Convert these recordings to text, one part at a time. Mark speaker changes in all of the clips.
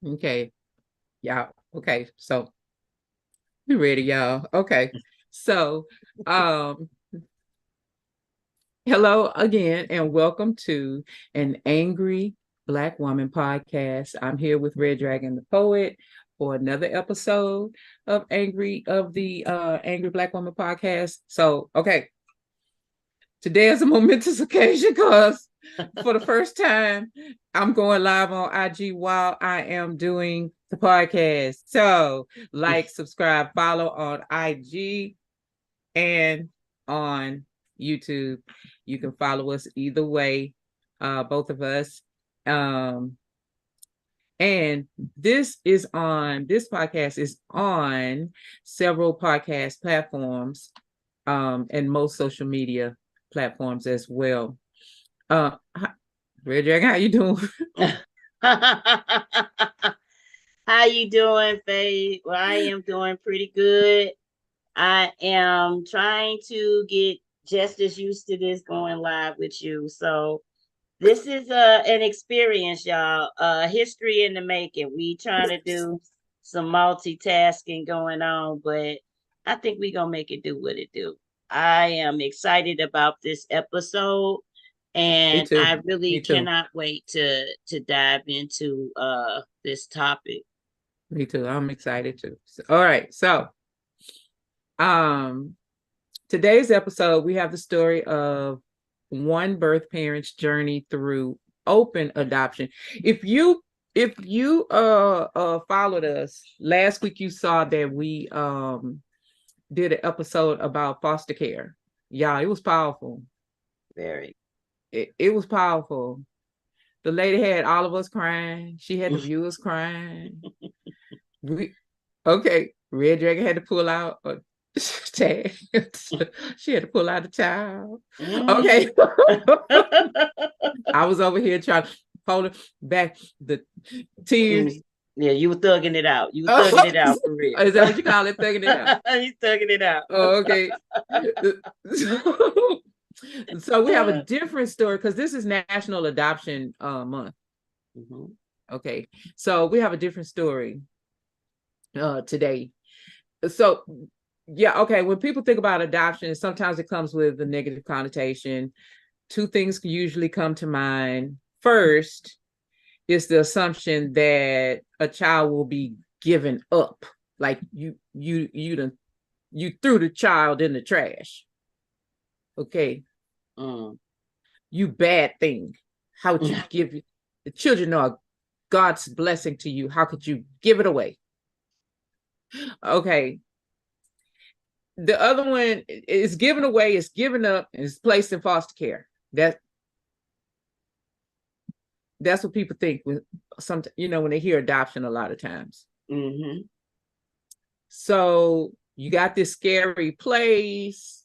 Speaker 1: Okay. Yeah. Okay. So we ready, y'all. Okay. So, um, hello again, and welcome to an Angry Black Woman podcast. I'm here with Red Dragon the Poet for another episode of Angry Black Woman podcast. So, okay, today is a momentous occasion because for the first time, I'm going live on IG while I am doing the podcast. So, like, subscribe, follow on IG and on YouTube. You can follow us either way, both of us. Um, and this podcast is on several podcast platforms, and most social media platforms as well. Red Dragon, how you doing?
Speaker 2: How you doing, Faye? Well, I am doing pretty good. I am trying to get just as used to this going live with you. So this is an experience, y'all. History in the making. We trying to do some multitasking going on, but I think we gonna make it do what it do. I am excited about this episode,
Speaker 1: Me
Speaker 2: and
Speaker 1: too.
Speaker 2: I really
Speaker 1: Me too.
Speaker 2: cannot wait to dive into this topic.
Speaker 1: Me too. I'm excited too. All right. So, um, today's episode, we have the story of one birth parent's journey through open adoption. If you followed us last week, you saw that we did an episode about foster care. Yeah, it was powerful.
Speaker 2: Very.
Speaker 1: It was powerful. The lady had all of us crying. She had the viewers crying. We okay. Red Dragon had to pull out a tag. She had to pull out a child.
Speaker 2: Mm.
Speaker 1: Okay. I was over here trying to hold back the tears.
Speaker 2: Yeah, you were thugging it out. You were thugging
Speaker 1: Oh,
Speaker 2: it out for real.
Speaker 1: is that what you call it? Thugging it out.
Speaker 2: You thugging it out.
Speaker 1: Oh, okay. So we have a different story because this is National Adoption Month.
Speaker 2: Mhm.
Speaker 1: Okay. So we have a different story today. So yeah, okay. When people think about adoption, sometimes it comes with a negative connotation. Two things usually come to mind. First is the assumption that a child will be given up, like you threw the child in the trash. Okay,
Speaker 2: Mm.
Speaker 1: you bad thing. How would you give the children are God's blessing to you? How could you give it away? Okay. The other one is given away, is given up, and is placed in foster care. That's what people think when when they hear adoption a lot of times.
Speaker 2: Mhm.
Speaker 1: So you got this scary place,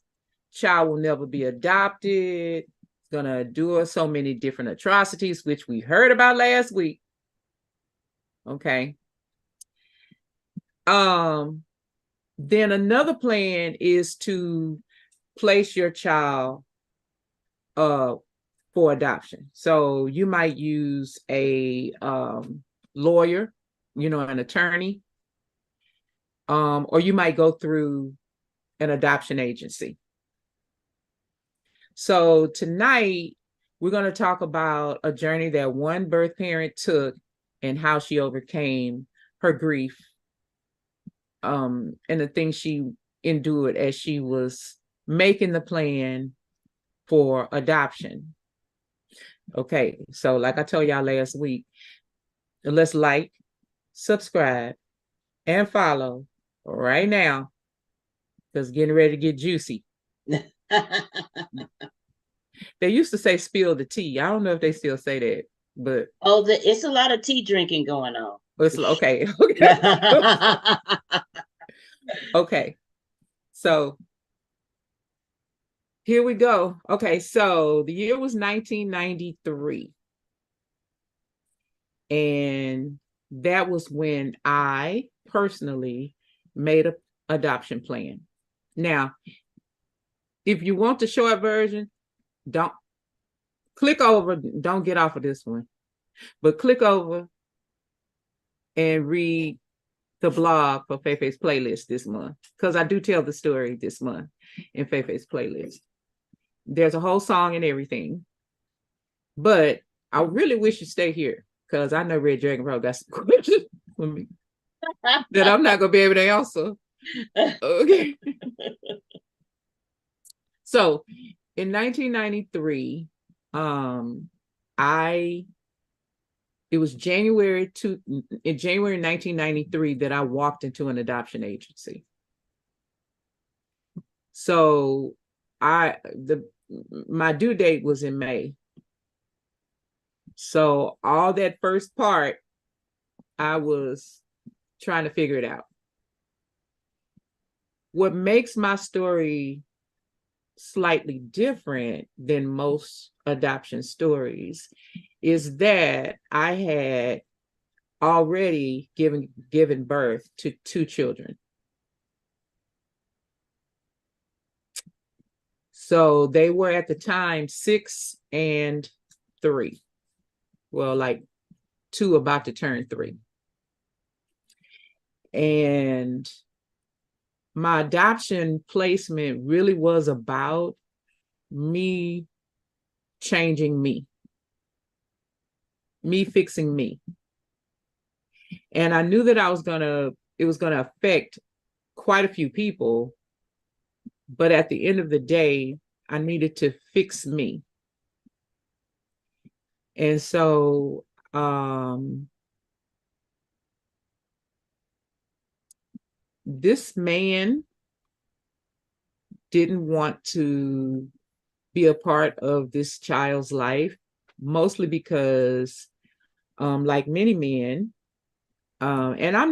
Speaker 1: child will never be adopted, it's gonna endure so many different atrocities, which we heard about last week. Okay. Um, then another plan is to place your child uh for adoption. So you might use a lawyer, an attorney, or you might go through an adoption agency. So tonight we're going to talk about a journey that one birth parent took and how she overcame her grief, and the things she endured as she was making the plan for adoption. Okay, so like I told y'all last week, let's like, subscribe, and follow right now because getting ready to get juicy. They used to say spill the tea. I don't know if they still say that, but
Speaker 2: Oh, it's a lot of tea drinking going on.
Speaker 1: it's okay. Okay. So here we go. Okay, so the year was 1993. And that was when I personally made a adoption plan. Now, if you want the short version, don't click over, don't get off of this one, but click over and read the blog for Fei's playlist this month, because I do tell the story this month in Fei's playlist. There's a whole song and everything, but I really wish you stay here because I know Red Dragon Pro got some questions for me that I'm not gonna be able to answer. Okay. So in 1993, it was in January 1993 that I walked into an adoption agency. So my due date was in May. So all that first part, I was trying to figure it out. What makes my story slightly different than most adoption stories is that I had already given birth to 2 children. So they were at the time 6 and 3. Well, like 2 about to turn 3. And my adoption placement really was about me changing me fixing me. And I knew that it was gonna affect quite a few people, but at the end of the day, I needed to fix me. And so this man didn't want to be a part of this child's life, mostly because like many men, and I'm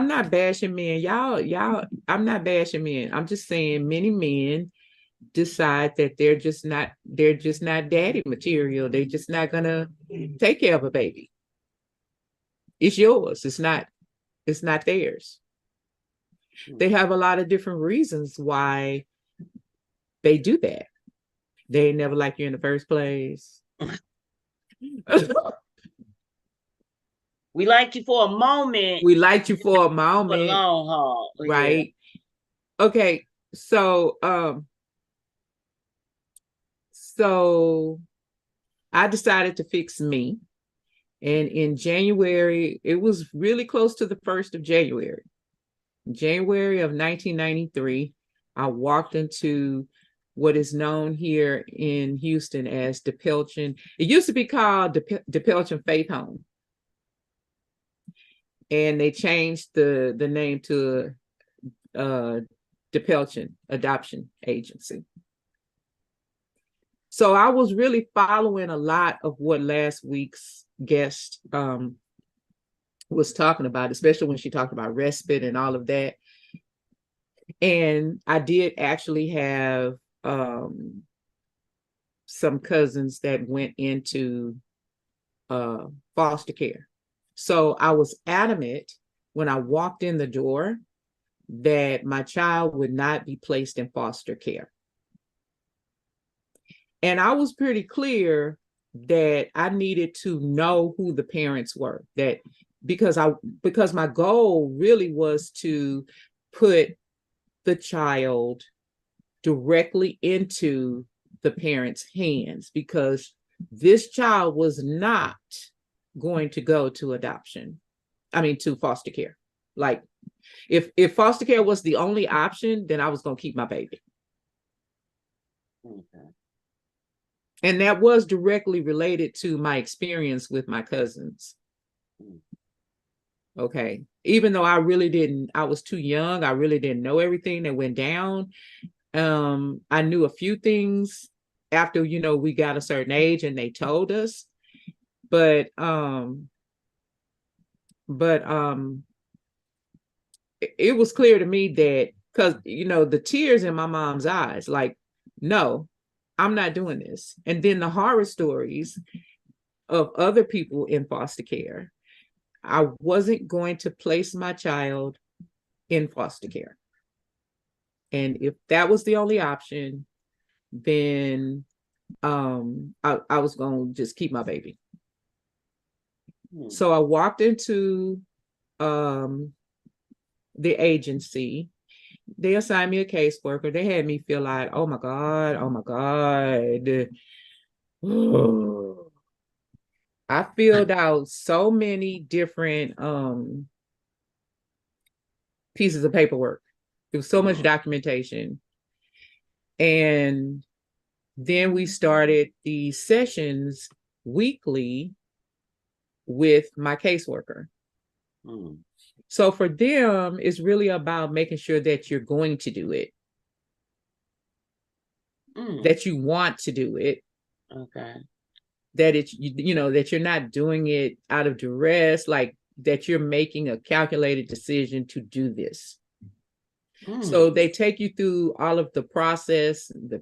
Speaker 1: not bashing men, y'all, I'm not bashing men. I'm just saying many men decide that they're just not daddy material. They're just not gonna take care of a baby. It's yours. It's not theirs. They have a lot of different reasons why they do that. They never liked you in the first place.
Speaker 2: We liked you for a moment.
Speaker 1: We liked you for a moment.
Speaker 2: For the long haul.
Speaker 1: Right. Yeah. Okay. So I decided to fix me. And in January, it was really close to the 1st of January. January of 1993, I walked into what is known here in Houston as DePelchin. It used to be called DePelchin Faith Home. And they changed the name to DePelchin Adoption Agency. So I was really following a lot of what last week's guest was talking about, especially when she talked about respite and all of that. And I did actually have some cousins that went into foster care. So I was adamant when I walked in the door that my child would not be placed in foster care. And I was pretty clear that I needed to know who the parents were, that because my goal really was to put the child directly into the parents' hands, because this child was not going to go to to foster care. Like if foster care was the only option, then I was going to keep my baby. Okay. And that was directly related to my experience with my cousins. Okay. Even though I was too young, I really didn't know everything that went down. I knew a few things after, we got a certain age and they told us, but it was clear to me that, because, the tears in my mom's eyes, like, no, I'm not doing this. And then the horror stories of other people in foster care. I wasn't going to place my child in foster care. And if that was the only option, then I was going to just keep my baby. So I walked into um, the agency, they assigned me a caseworker. They had me feel like, oh my God, oh my God. I filled out so many different pieces of paperwork. There was so much documentation. And then we started the sessions weekly with my caseworker. So for them, it's really about making sure that you're going to do it, that you want to do it.
Speaker 2: Okay.
Speaker 1: That it's, that you're not doing it out of duress, like that you're making a calculated decision to do this. So they take you through all of the process, the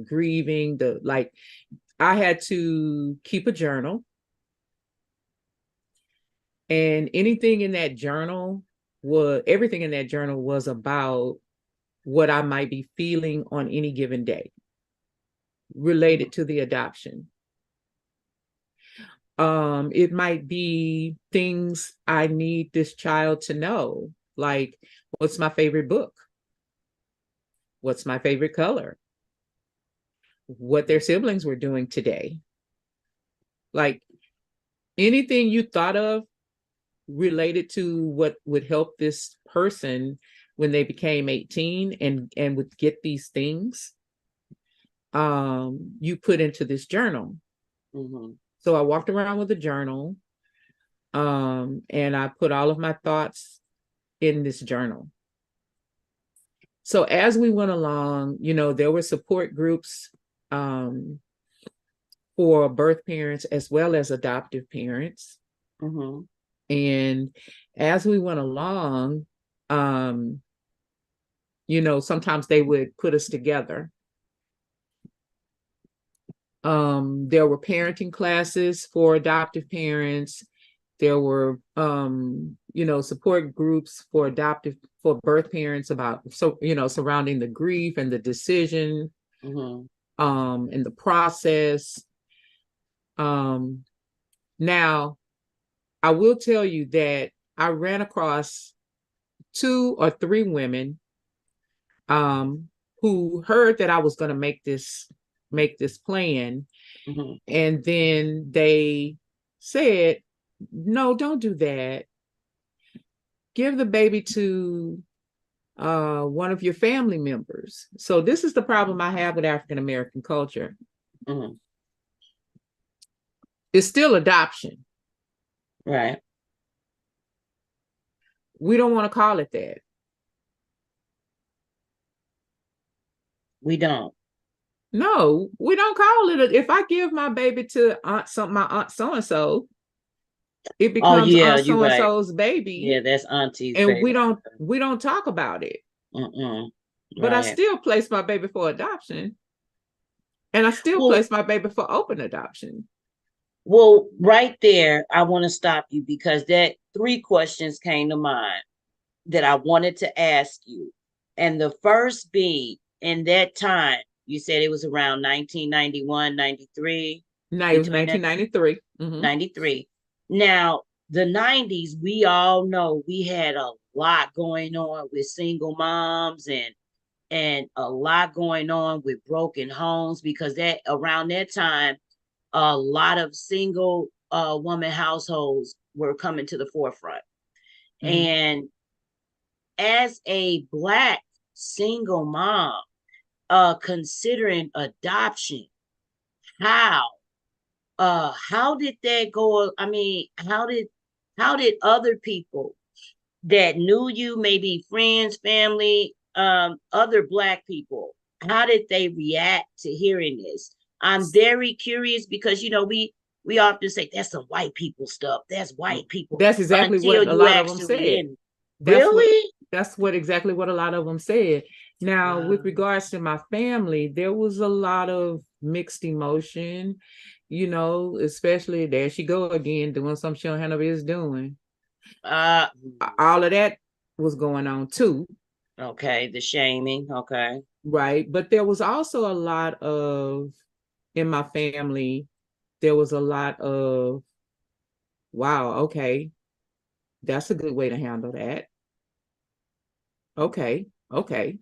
Speaker 1: grieving, I had to keep a journal. And everything in that journal was about what I might be feeling on any given day related to the adoption. It might be things I need this child to know, like what's my favorite book? What's my favorite color? What their siblings were doing today. Like anything you thought of related to what would help this person when they became 18 and would get these things, you put into this journal. So I walked around with a journal, and I put all of my thoughts in this journal. So as we went along, there were support groups for birth parents as well as adoptive parents. And as we went along, sometimes they would put us together. There were parenting classes for adoptive parents. There were, support groups for birth parents surrounding the grief and the decision, and the process. Now, I will tell you that I ran across 2 or 3 women who heard that I was going to make this plan. And then they said, no, don't do that. Give the baby to one of your family members. So this is the problem I have with African American culture. It's still adoption.
Speaker 2: Right.
Speaker 1: We don't want to call it that.
Speaker 2: We don't.
Speaker 1: No, we don't call it. If I give my baby to my aunt so-and-so, it becomes aunt so-and-so's baby.
Speaker 2: Yeah, that's auntie's
Speaker 1: and
Speaker 2: baby.
Speaker 1: we don't talk about it.
Speaker 2: Right.
Speaker 1: But I still place my baby for adoption, and I still place my baby for open adoption.
Speaker 2: Well, right there, I want to stop you because that 3 questions came to mind that I wanted to ask you. And the first being, in that time, you said it was around 1991, 93.
Speaker 1: No, it was 1993.
Speaker 2: 93. Now, the 90s, we all know we had a lot going on with single moms and a lot going on with broken homes, because that around that time, a lot of single woman households were coming to the forefront. And as a Black single mom, considering adoption, how did that go? I mean, how did other people that knew you, maybe friends, family, other Black people, how did they react to hearing this? I'm very curious because we often say that's some white people stuff. That's white people.
Speaker 1: That's exactly what a lot of them said.
Speaker 2: Really?
Speaker 1: That's exactly what a lot of them said. Now, with regards to my family, there was a lot of mixed emotion, especially there she go again doing something she don't have no business doing. All of that was going on too.
Speaker 2: Okay, the shaming. Okay.
Speaker 1: Right. But there was also a lot of, in my family, there was a lot of, wow, okay, That's a good way to handle that. Okay. Okay.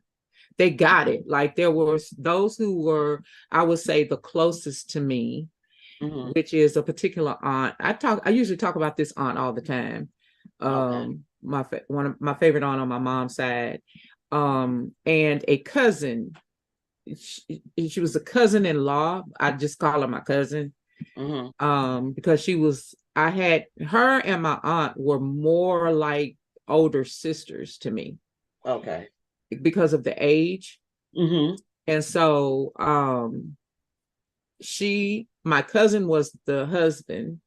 Speaker 1: They got it. Like there was those who were, I would say, the closest to me,
Speaker 2: Mm-hmm.
Speaker 1: which is a particular aunt. I usually talk about this aunt all the time.
Speaker 2: Okay.
Speaker 1: One of my favorite aunt on my mom's side, and a cousin. She was a cousin-in-law. I just call her my cousin,
Speaker 2: Mm-hmm.
Speaker 1: because I had her and my aunt were more like older sisters to me
Speaker 2: Okay.
Speaker 1: because of the age.
Speaker 2: Mm-hmm.
Speaker 1: And so my cousin was the husband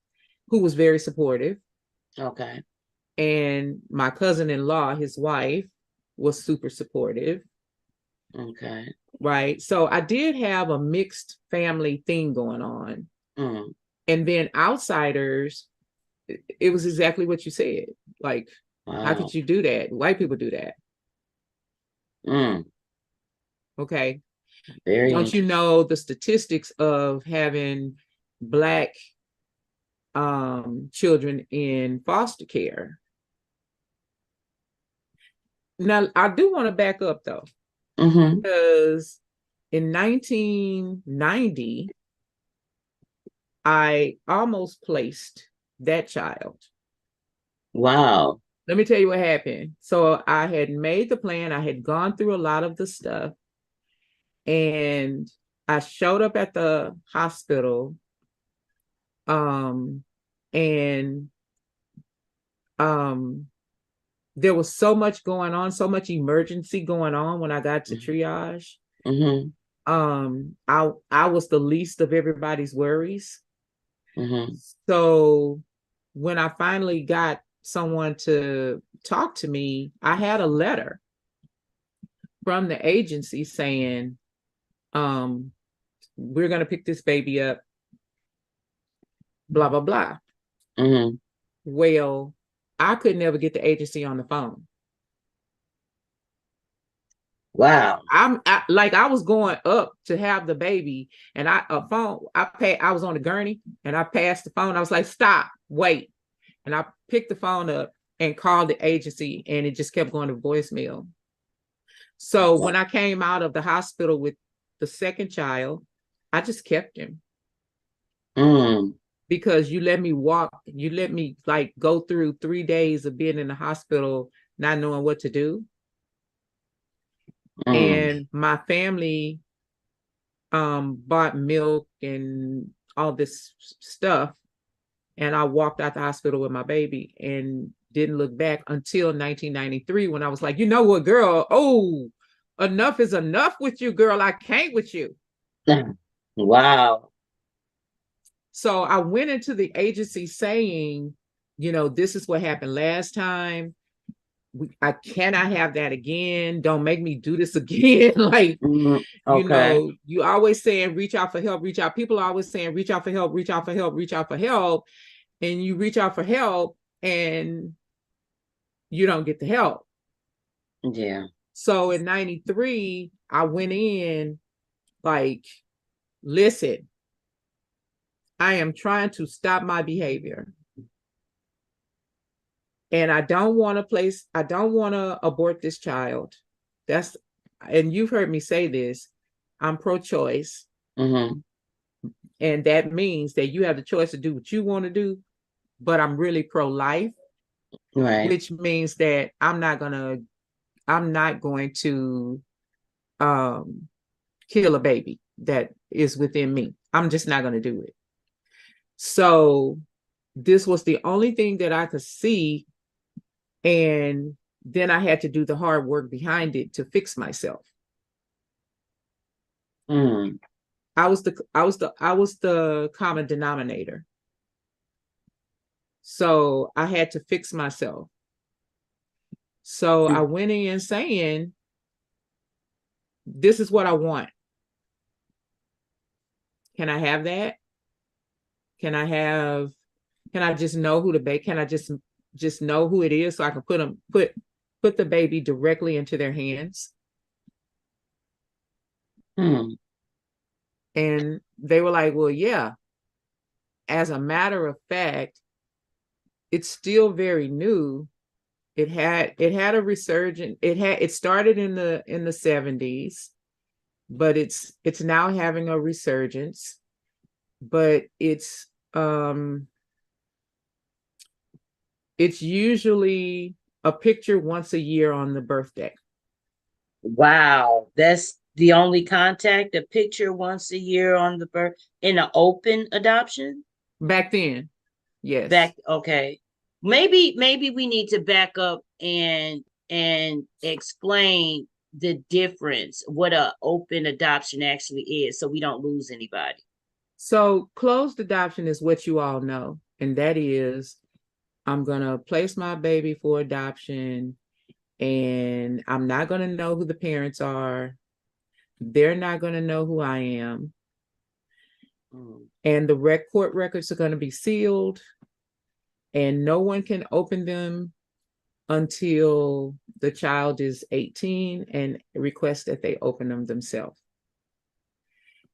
Speaker 1: who was very supportive.
Speaker 2: Okay.
Speaker 1: And my cousin-in-law, his wife, was super supportive.
Speaker 2: Okay.
Speaker 1: Right. So I did have a mixed family thing going on.
Speaker 2: Mm.
Speaker 1: And then outsiders, it was exactly what you said. Like, how
Speaker 2: Wow.
Speaker 1: could you do that? White people do that.
Speaker 2: Mm.
Speaker 1: Okay.
Speaker 2: Very
Speaker 1: Don't you
Speaker 2: interesting.
Speaker 1: know the statistics of having Black children in foster care? Now, I do want to back up though,
Speaker 2: Mm-hmm.
Speaker 1: because in 1990, I almost placed that child.
Speaker 2: Wow.
Speaker 1: Let me tell you what happened. So I had made the plan, I had gone through a lot of the stuff, and I showed up at the hospital, um, and um, there was so much going on, so much emergency going on when I got to triage.
Speaker 2: Mm-hmm.
Speaker 1: I was the least of everybody's worries.
Speaker 2: Mm-hmm.
Speaker 1: So when I finally got someone to talk to me, I had a letter from the agency saying, um, we're going to pick this baby up, blah, blah, blah.
Speaker 2: Mm-hmm.
Speaker 1: Well, I could never get the agency on the phone.
Speaker 2: Wow.
Speaker 1: I was going up to have the baby, and I was on the gurney, and I passed the phone. I was like, stop, wait. And I picked the phone up and called the agency, and it just kept going to voicemail. So when I came out of the hospital with the second child, I just kept him,
Speaker 2: Mm.
Speaker 1: because you let me like go through 3 days of being in the hospital, not knowing what to do.
Speaker 2: Mm.
Speaker 1: And my family bought milk and all this stuff. And I walked out the hospital with my baby and didn't look back until 1993, when I was like, you know what, girl? Oh, enough is enough with you, girl. I can't with you.
Speaker 2: Wow.
Speaker 1: So I went into the agency saying, this is what happened last time. I cannot have that again. Don't make me do this again. Like,
Speaker 2: Mm. Okay.
Speaker 1: you always saying reach out for help, reach out. People are always saying reach out for help, reach out for help, reach out for help. And you reach out for help and you don't get the help.
Speaker 2: Yeah.
Speaker 1: So in 93, I went in like, listen, I am trying to stop my behavior. And I don't want to abort this child. And you've heard me say this, I'm pro-choice.
Speaker 2: Mm-hmm.
Speaker 1: And that means that you have the choice to do what you want to do, but I'm really pro-life,
Speaker 2: Right.
Speaker 1: which means that I'm not going to um, kill a baby that is within me. I'm just not going to do it. So this was the only thing that I could see. And then I had to do the hard work behind it to fix myself.
Speaker 2: Mm.
Speaker 1: I was the common denominator. So I had to fix myself. So I went in saying, this is what I want. Can I have that? Can I have, can I just know who the baby, can I just know who it is so I can put the baby directly into their hands?
Speaker 2: Mm.
Speaker 1: And they were like, well, yeah. As a matter of fact, it's still very new. It had a resurgence. It started in the 70s, but it's now having a resurgence. But it's usually a picture once a year on the birthday.
Speaker 2: Wow, that's the only contact, a picture once a year on the birth in an open adoption?
Speaker 1: Back then, yes.
Speaker 2: Back, okay. Maybe we need to back up and explain the difference, what a open adoption actually is, so we don't lose anybody.
Speaker 1: So closed adoption is what you all know, and that is I'm gonna place my baby for adoption, and I'm not gonna know who the parents are. They're not gonna know who I am, and the court records are gonna be sealed, and no one can open them until the child is 18 and request that they open them themselves.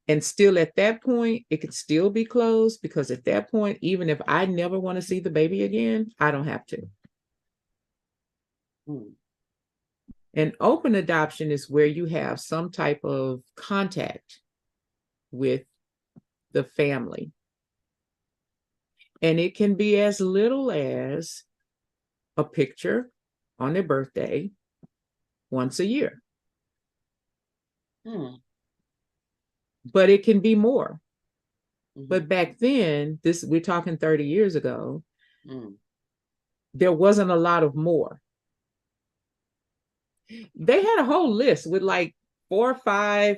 Speaker 1: And still at that point, it could still be closed because at that point, even if I never want to see the baby again, I don't have to. An open adoption is where you have some type of contact with the family. And it can be as little as a picture on their birthday once a year. But it can be more. But back then, we're talking 30 years ago, there wasn't a lot of more. They had a whole list with like 4 or 5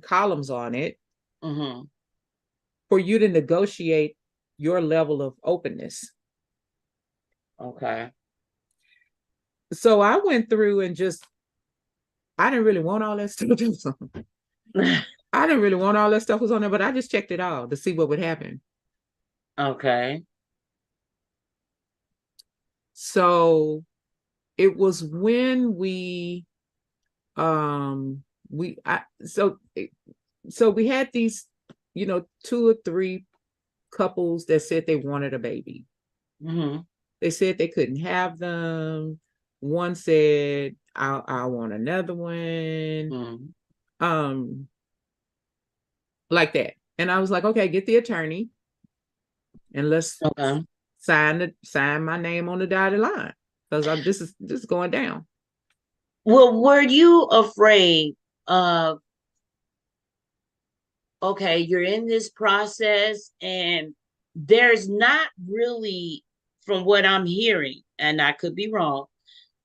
Speaker 1: columns on it for you to negotiate your level of openness.
Speaker 2: Okay.
Speaker 1: So I went through and I didn't really want all that stuff. I didn't really want all that stuff was on there, but I just checked it out to see what would happen.
Speaker 2: Okay.
Speaker 1: So it was when so we had these, 2 or 3 couples that said they wanted a baby. They said they couldn't have them. One said, I want another one. Like that. And I was like, okay, get the attorney and let's sign my name on the dotted line, because this is going down.
Speaker 2: Well, were you afraid of, okay, you're in this process and there's not really, from what I'm hearing, and I could be wrong,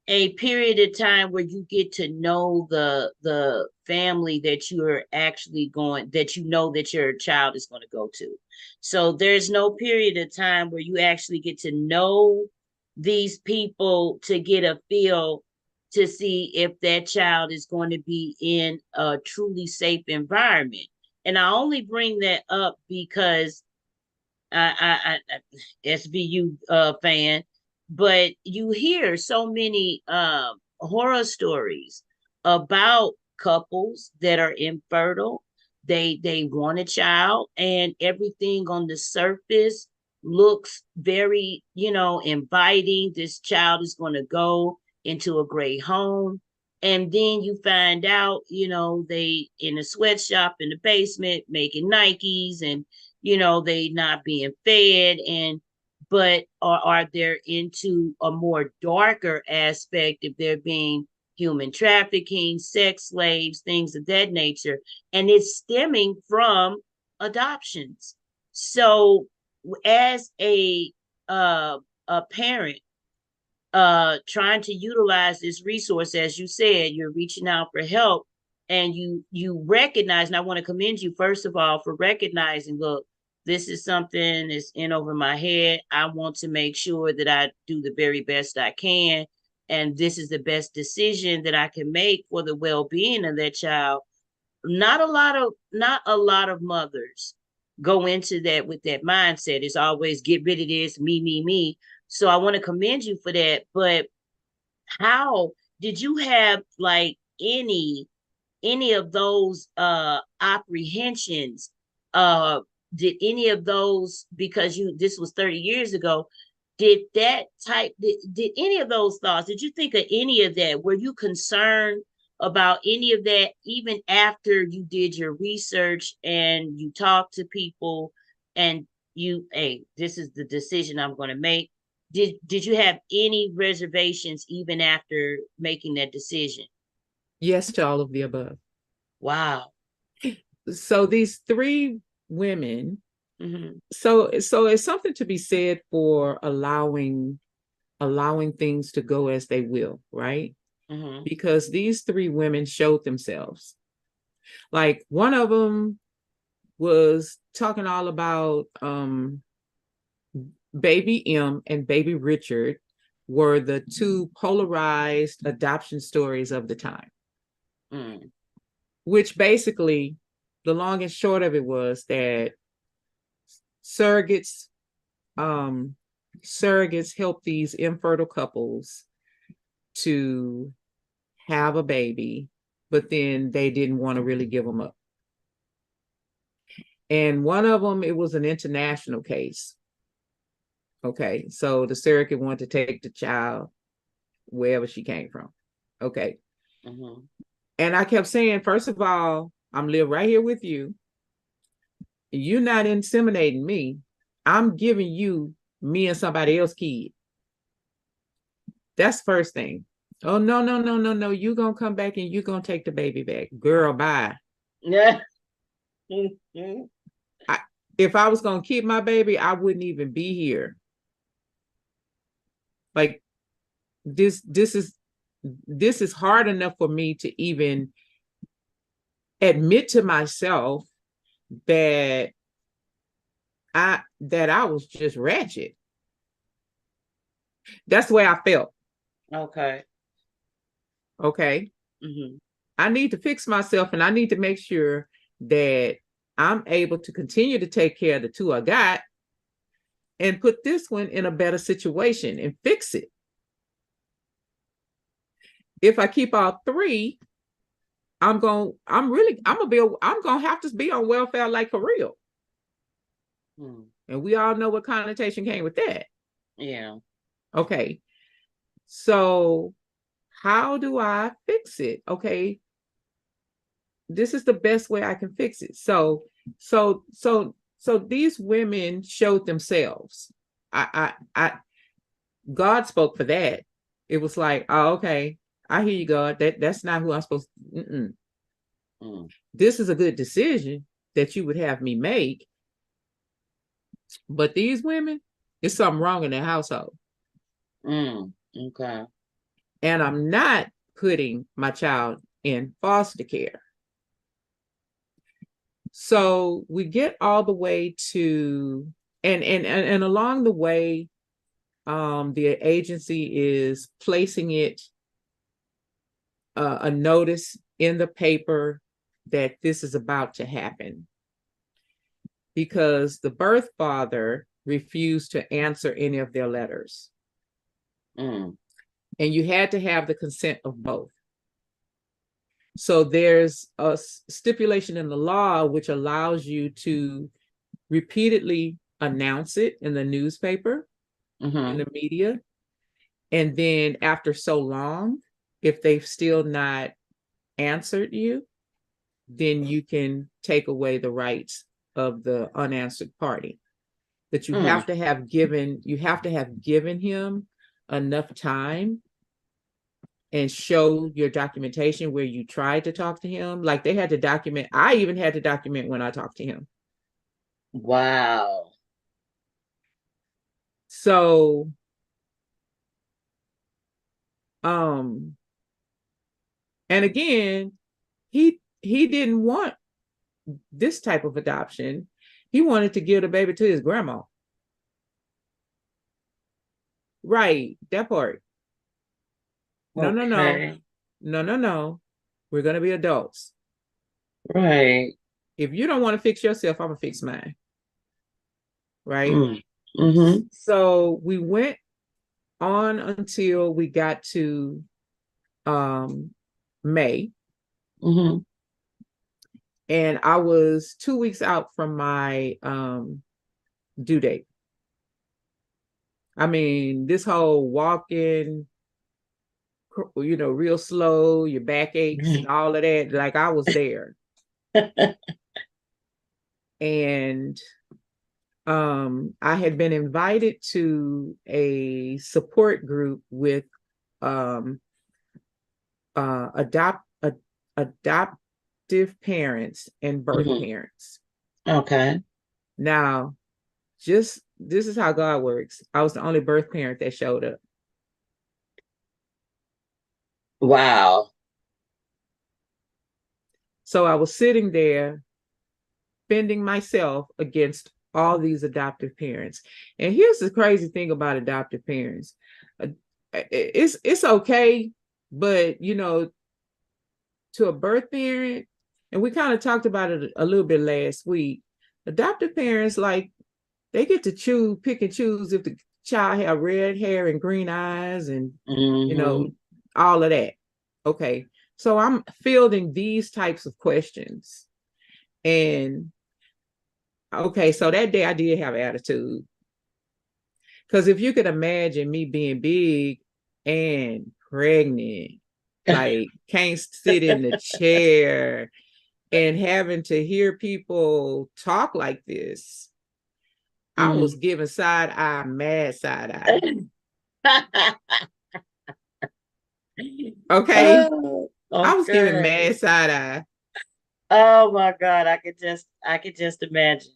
Speaker 2: a period of time where you get to know the family that you're actually going, that you know that your child is going to go to. So there's no period of time where you actually get to know these people to get a feel to see if that child is going to be in a truly safe environment. And I only bring that up because I SVU fan, but you hear so many horror stories about couples that are infertile. They want a child, and everything on the surface looks very, inviting. This child is going to go into a great home. And then you find out, they in a sweatshop in the basement making Nikes, and they not being fed, and but are there into a more darker aspect if they're being human trafficking, sex slaves, things of that nature, and it's stemming from adoptions. So as a parent trying to utilize this resource, as you said, you're reaching out for help, and you recognize, and I want to commend you first of all for recognizing, look, this is something that's in over my head. I want to make sure that I do the very best I can, and this is the best decision that I can make for the well-being of that child. Not a lot of mothers go into that with that mindset. It's always get rid of this, me. So I want to commend you for that. But how did you have like any of those apprehensions? Did any of those, because this was 30 years ago, did any of those thoughts, did you think of any of that? Were you concerned about any of that even after you did your research and you talked to people and hey, this is the decision I'm going to make? Did you have any reservations even after making that decision?
Speaker 1: Yes to all of the above.
Speaker 2: Wow.
Speaker 1: So these three women,
Speaker 2: Mm-hmm.
Speaker 1: so it's something to be said for allowing things to go as they will, right?
Speaker 2: Mm-hmm.
Speaker 1: Because these three women showed themselves. Like one of them was talking all about baby M and baby Richard were the two polarized adoption stories of the time.
Speaker 2: Mm.
Speaker 1: Which basically, the long and short of it was that surrogates um surrogates help these infertile couples to have a baby, but then they didn't want to really give them up. And one of them, it was an international case. Okay, so the surrogate wanted to take the child wherever she came from. Okay.
Speaker 2: Mm-hmm.
Speaker 1: And I kept saying, first of all, I'm live right here with you. You're not inseminating me. I'm giving you me and somebody else's kid. That's first thing. Oh, no, no, no, no, no. You're going to come back and you're going to take the baby back. Girl, bye.
Speaker 2: Yeah. Mm-hmm.
Speaker 1: I, if I was going to keep my baby, I wouldn't even be here. Like this is hard enough for me to even admit to myself that I was just ratchet. That's the way I felt.
Speaker 2: Okay.
Speaker 1: Okay.
Speaker 2: Mm-hmm.
Speaker 1: I need to fix myself and I need to make sure that I'm able to continue to take care of the two I got and put this one in a better situation and fix it. If I keep all three, I'm gonna have to be on welfare like for real.
Speaker 2: Mm.
Speaker 1: And we all know what connotation came with that.
Speaker 2: Yeah.
Speaker 1: Okay. So how do I fix it? Okay. This is the best way I can fix it. So these women showed themselves. I God spoke for that. It was like, oh, okay, I hear you, God. That's not who I'm supposed to.
Speaker 2: Mm.
Speaker 1: This is a good decision that you would have me make. But these women, there's something wrong in their household.
Speaker 2: Mm. Okay.
Speaker 1: And I'm not putting my child in foster care. So we get all the way to and along the way, the agency is placing it a notice in the paper that this is about to happen because the birth father refused to answer any of their letters.
Speaker 2: Mm.
Speaker 1: And you had to have the consent of both. So there's a stipulation in the law which allows you to repeatedly announce it in the newspaper, in
Speaker 2: Mm-hmm.
Speaker 1: the media. And then after so long, if they've still not answered you, then you can take away the rights of the unanswered party. That
Speaker 2: Mm.
Speaker 1: you have to have given him enough time and show your documentation where you tried to talk to him. Like they had to document, I even had to document when I talked to him.
Speaker 2: Wow.
Speaker 1: So um and again, he didn't want this type of adoption. He wanted to give the baby to his grandma. Right, that part. No, no, no.
Speaker 2: Okay.
Speaker 1: No, no, no. We're gonna be adults.
Speaker 2: Right.
Speaker 1: If you don't want to fix yourself, I'm gonna fix mine. Right.
Speaker 2: Mm. Mm-hmm.
Speaker 1: So we went on until we got to May.
Speaker 2: Mm-hmm.
Speaker 1: And I was 2 weeks out from my due date. I mean, this whole walking, real slow, your back aches and all of that, like I was there. And I had been invited to a support group with um, adoptive parents and birth
Speaker 2: Mhm.
Speaker 1: parents.
Speaker 2: Okay.
Speaker 1: Now, just this is how God works. I was the only birth parent that showed up.
Speaker 2: Wow.
Speaker 1: So I was sitting there defending myself against all these adoptive parents. And here's the crazy thing about adoptive parents. It's okay, but to a birth parent, and we kind of talked about it a little bit last week. Adoptive parents, like, they get to pick and choose if the child have red hair and green eyes and
Speaker 2: Hmm.
Speaker 1: all of that. Okay. So I'm fielding these types of questions. And okay, so that day I did have attitude. Because if you could imagine me being big and pregnant, like can't sit in the chair and having to hear people talk like this, I was
Speaker 2: Hmm.
Speaker 1: giving side eye, mad side eye. Okay.
Speaker 2: Oh,
Speaker 1: I was giving
Speaker 2: okay.
Speaker 1: mad side eye.
Speaker 2: Oh my God. I could just imagine.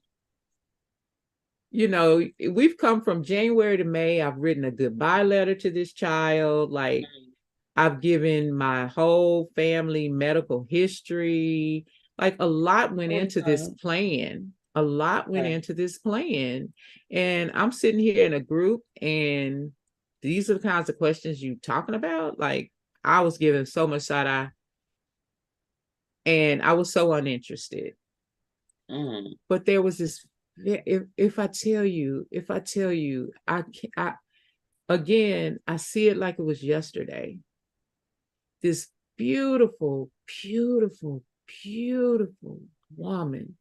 Speaker 1: We've come from January to May. I've written a goodbye letter to this child. Like, I've given my whole family medical history. Like, a lot went into this
Speaker 2: Mhm.
Speaker 1: plan. A lot went
Speaker 2: Right.
Speaker 1: into this plan. And I'm sitting here in a group, and these are the kinds of questions you talking about. Like, I was given so much side eye, and I was so uninterested.
Speaker 2: Mm.
Speaker 1: But there was this. If I tell you, I can I again, I see it like it was yesterday. This beautiful, beautiful, beautiful woman.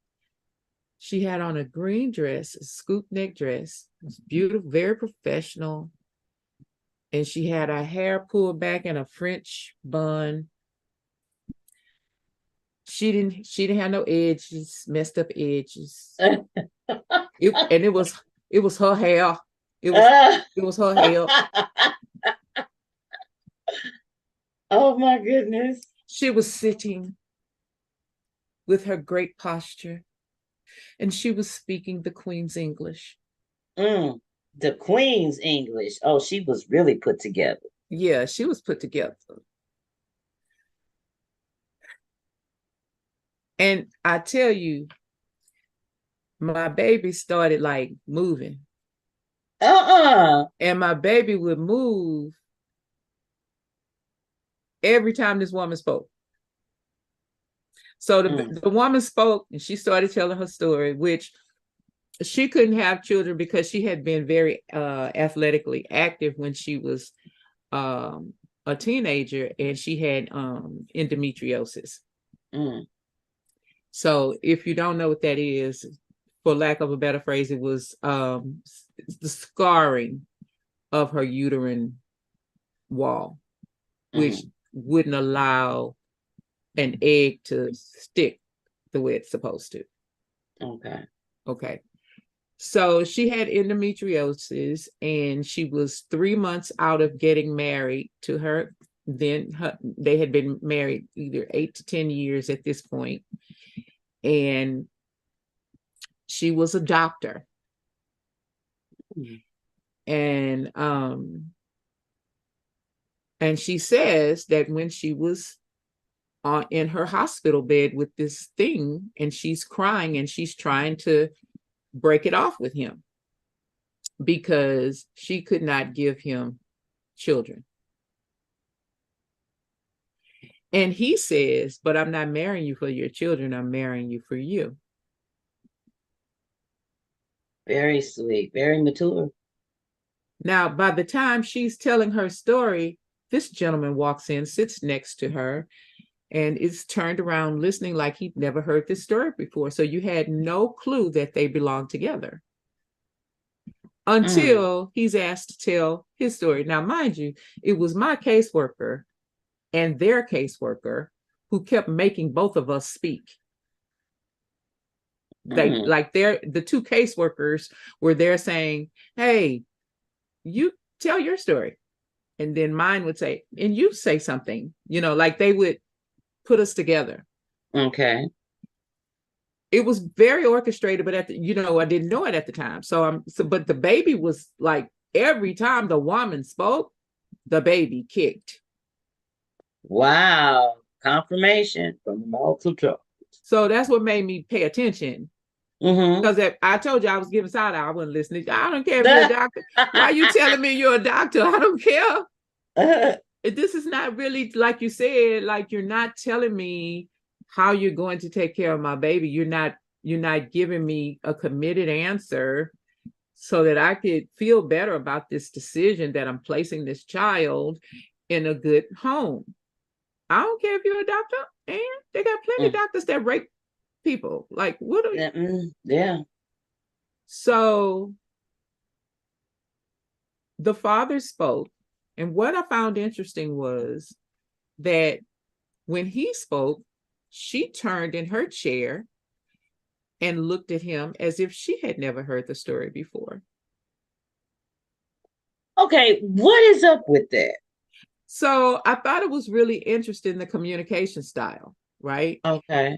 Speaker 1: She had on a green dress, a scoop neck dress. It was beautiful, very professional. And she had her hair pulled back in a French bun. She didn't have no edges, messed up edges. And it was her hair. It was it was her hair.
Speaker 2: Oh my goodness.
Speaker 1: She was sitting with her great posture, and she was speaking the Queen's English.
Speaker 2: Mm. The Queen's English. Oh, she was really put together.
Speaker 1: Yeah, she was put together. And I tell you, my baby started like moving,
Speaker 2: Uh-uh.
Speaker 1: and my baby would move every time this woman spoke. So
Speaker 2: Mm.
Speaker 1: the woman spoke, and she started telling her story, which she couldn't have children because she had been very athletically active when she was a teenager, and she had endometriosis.
Speaker 2: Mm.
Speaker 1: So if you don't know what that is, for lack of a better phrase, it was the scarring of her uterine wall, which
Speaker 2: Mm.
Speaker 1: wouldn't allow an egg to stick the way it's supposed to.
Speaker 2: Okay.
Speaker 1: Okay. So she had endometriosis, and she was 3 months out of getting married to her. They had been married either 8 to 10 years at this point, and she was a doctor.
Speaker 2: Mm.
Speaker 1: And she says that when she was in her hospital bed with this thing, and she's crying and she's trying to break it off with him because she could not give him children. And he says, but I'm not marrying you for your children, I'm marrying you for you.
Speaker 2: Very sweet. Very mature.
Speaker 1: Now, by the time she's telling her story, this gentleman walks in, sits next to her, and is turned around listening like he'd never heard this story before. So you had no clue that they belonged together. until he's asked to tell his story. Now, mind you, it was my caseworker and their caseworker who kept making both of us speak. The two caseworkers were there saying, hey, you tell your story. And then mine would say, and you say something, like they would put us together.
Speaker 2: Okay.
Speaker 1: It was very orchestrated, but I didn't know it at the time. But the baby was like, every time the woman spoke, the baby kicked.
Speaker 2: Wow. Confirmation from the multiple.
Speaker 1: So that's what made me pay attention. Because I told you I was giving side eye, I wasn't listening. I don't care if you're a doctor. Why are you telling me you're a doctor? I don't care. This is not really, like you said, like you're not telling me how you're going to take care of my baby. You're not giving me a committed answer so that I could feel better about this decision that I'm placing this child in a good home. I don't care if you're a doctor, and they got plenty of doctors that rape people. Like, what are you?
Speaker 2: Yeah.
Speaker 1: So the father spoke, and what I found interesting was that when he spoke, she turned in her chair and looked at him as if she had never heard the story before.
Speaker 2: Okay, what is up with that?
Speaker 1: So I thought it was really interesting, the communication style, right?
Speaker 2: Okay.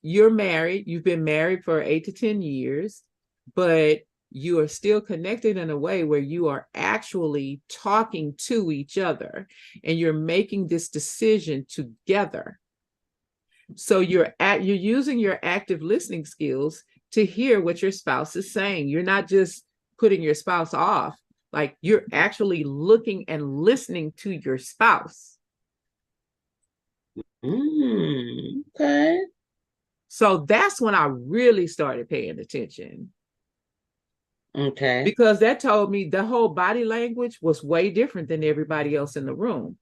Speaker 1: You're married, you've been married for 8 to 10 years, but you are still connected in a way where you are actually talking to each other and you're making this decision together. So you're using your active listening skills to hear what your spouse is saying. You're not just putting your spouse off, like you're actually looking and listening to your spouse.
Speaker 2: Okay.
Speaker 1: So that's when I really started paying attention.
Speaker 2: Okay.
Speaker 1: Because that told me the whole body language was way different than everybody else in the room.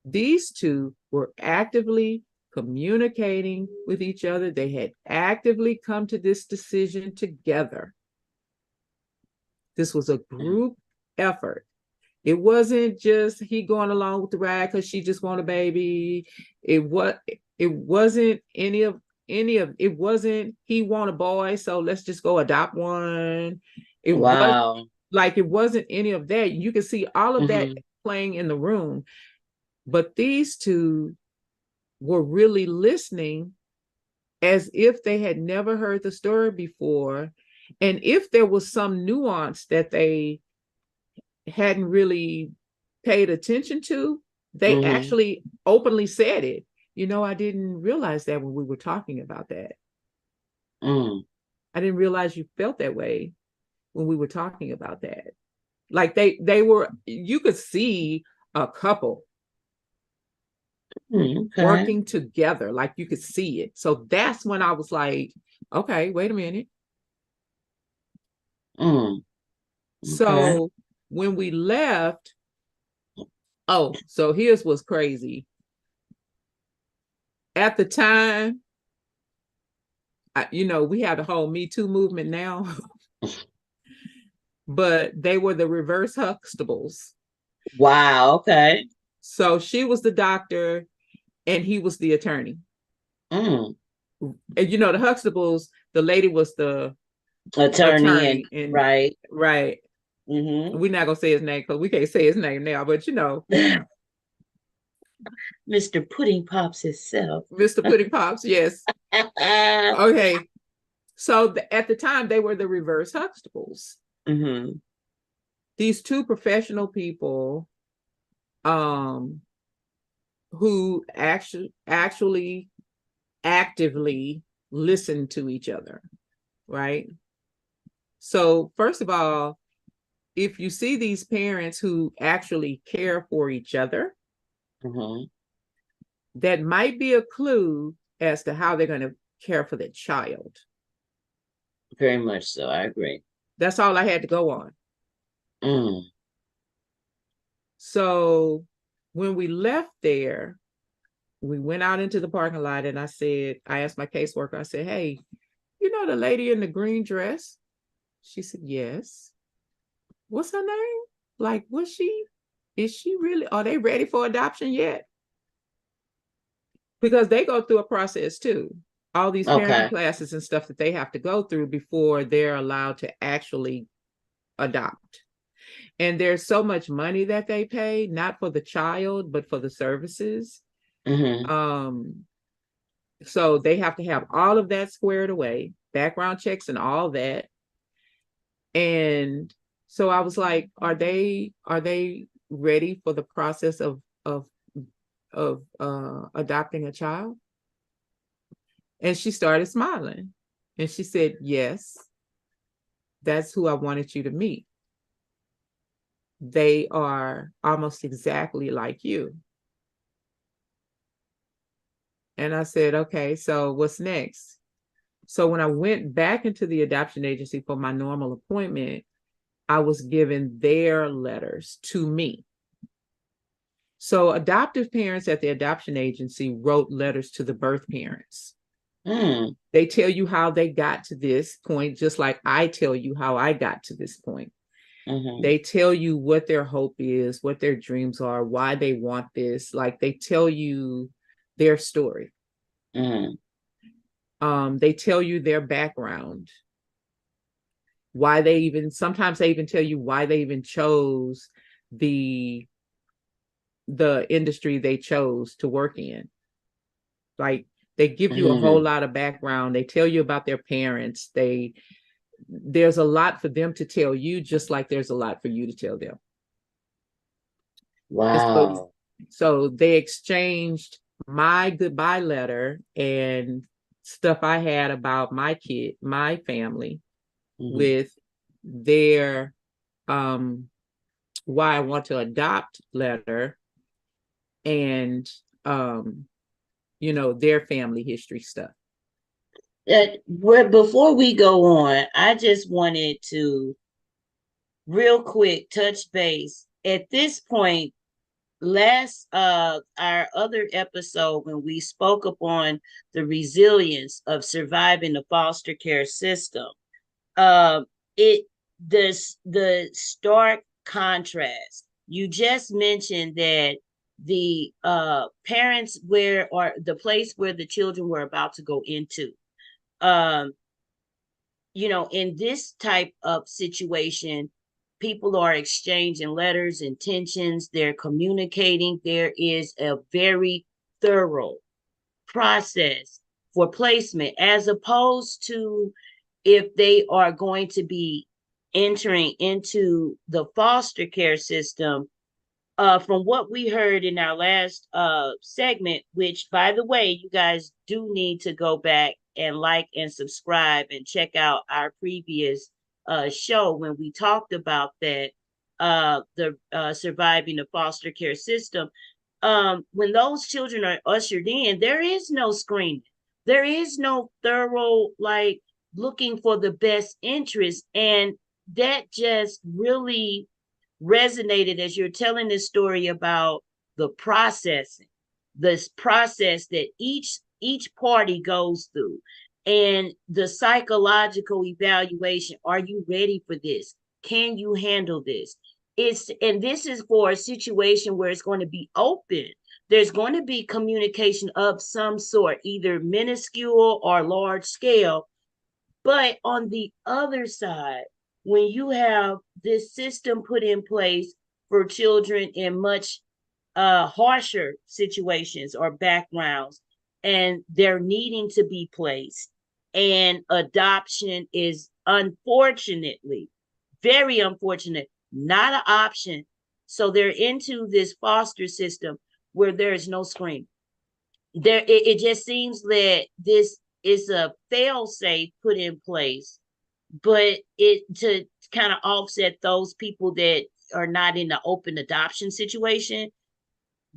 Speaker 1: These two were actively communicating with each other. They had actively come to this decision together. This was a group effort. It wasn't just he going along with the ride because she just want a baby. It wasn't it wasn't he want a boy, so let's just go adopt one. It wasn't any of that. You can see all of that playing in the room. But these two were really listening as if they had never heard the story before. And if there was some nuance that they hadn't really paid attention to, they actually openly said it. I didn't realize that when we were talking about that. I didn't realize you felt that way when we were talking about that. Like they were, you could see a couple working together, like you could see it. So that's when I was like, okay, wait a minute. So when we left, so here's what's crazy. At the time, we have the whole Me Too movement now, but they were the reverse Huxtables.
Speaker 2: Wow. Okay.
Speaker 1: So she was the doctor and he was the attorney. And the Huxtables, the lady was the attorney and right. We're not gonna say his name because we can't say his name now, but
Speaker 2: Mr. Pudding Pops himself.
Speaker 1: Mr. Pudding Pops, yes. Okay. So at the time, they were the reverse Huxtables. These two professional people who actually actively listen to each other, right? So first of all, if you see these parents who actually care for each other, that might be a clue as to how they're going to care for the child.
Speaker 2: Very much so. I agree.
Speaker 1: That's all I had to go on. So when we left there, we went out into the parking lot and I asked my caseworker, I said, hey, the lady in the green dress, She said, yes. What's her name? Like, is she really, are they ready for adoption yet? Because they go through a process too. All these parenting
Speaker 2: Okay.
Speaker 1: classes and stuff that they have to go through before they're allowed to actually adopt. And there's so much money that they pay, not for the child, but for the services.
Speaker 2: Mm-hmm.
Speaker 1: Um, so they have to have all of that squared away, background checks and all that. And so I was like, are they ready for the process of adopting a child? And she started smiling. And she said, yes, that's who I wanted you to meet. They are almost exactly like you. And I said, okay, so what's next? So when I went back into the adoption agency for my normal appointment, I was given their letters to me. So adoptive parents at the adoption agency wrote letters to the birth parents.
Speaker 2: Mm.
Speaker 1: They tell you how they got to this point, just like I tell you how I got to this point.
Speaker 2: Mm-hmm.
Speaker 1: They tell you what their hope is, what their dreams are, why they want this. Like they tell you their story.
Speaker 2: Mm-hmm.
Speaker 1: They tell you their background, why they even, sometimes they even tell you why they even chose the industry they chose to work in. Like they give you a whole
Speaker 2: Mm.
Speaker 1: lot of background. They tell you about their parents. There's a lot for them to tell you, just like there's a lot for you to tell them. And
Speaker 2: Wow.
Speaker 1: so they exchanged my goodbye letter and stuff I had about my family,
Speaker 2: Mm-hmm.
Speaker 1: with their why I want to adopt letter, and um their family history stuff.
Speaker 2: Before we go on, I just wanted to real quick touch base. At this point, last our other episode when we spoke upon the resilience of surviving the foster care system, it the stark contrast. You just mentioned that the parents where or the place where the children were about to go into, um in this type of situation, people are exchanging letters, intentions, they're communicating. There is a very thorough process for placement, as opposed to if they are going to be entering into the foster care system. From what we heard in our last segment, which by the way, you guys do need to go back and like and subscribe and check out our previous show when we talked about that, the surviving the foster care system. When those children are ushered in, there is no screening, there is no thorough like looking for the best interest, and that just really resonated as you're telling this story about the processing, this process that each party goes through, and the psychological evaluation. Are you ready for this? Can you handle this? And this is for a situation where it's going to be open. There's going to be communication of some sort, either minuscule or large scale. But on the other side, when you have this system put in place for children in much harsher situations or backgrounds, and they're needing to be placed, and adoption is unfortunately, very unfortunate, not an option. So they're into this foster system where there is no screen. It just seems that this is a fail safe put in place, but it to kind of offset those people that are not in the open adoption situation,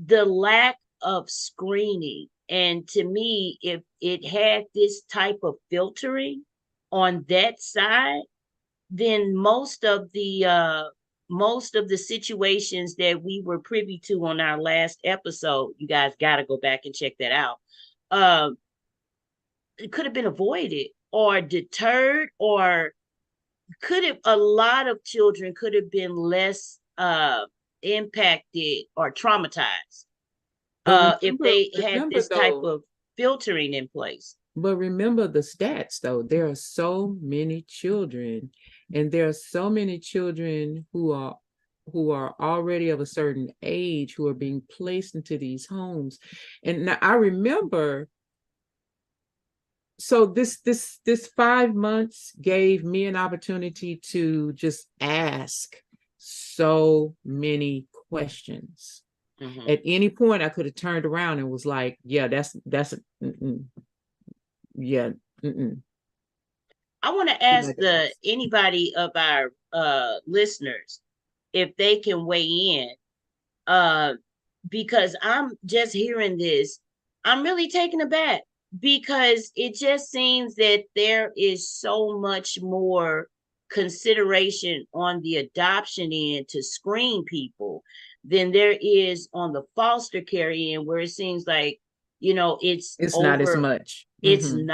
Speaker 2: the lack of screening. And to me, if it had this type of filtering on that side, then most of the situations that we were privy to on our last episode, you guys got to go back and check that out. It could have been avoided or deterred, or could have a lot of children could have been less impacted or traumatized
Speaker 1: But
Speaker 2: if
Speaker 1: remember,
Speaker 2: they had
Speaker 1: remember
Speaker 2: this type
Speaker 1: though,
Speaker 2: of filtering in place.
Speaker 1: but remember the stats though. There are so many children, and there are so many children who are already of a certain age who are being placed into these homes. And now I remember, so this 5 months gave me an opportunity to just ask so many questions.
Speaker 2: Mm-hmm.
Speaker 1: At any point I could have turned around and was like, yeah, that's yeah, mm-mm.
Speaker 2: I want to ask the anybody of our listeners if they can weigh in, uh, because I'm just hearing this. I'm really taken aback because it just seems that there is so much more consideration on the adoption end to screen people than there is on the foster care end, where it seems like, it's
Speaker 1: It's not as
Speaker 2: over.
Speaker 1: much.
Speaker 2: It's
Speaker 1: Mm-hmm.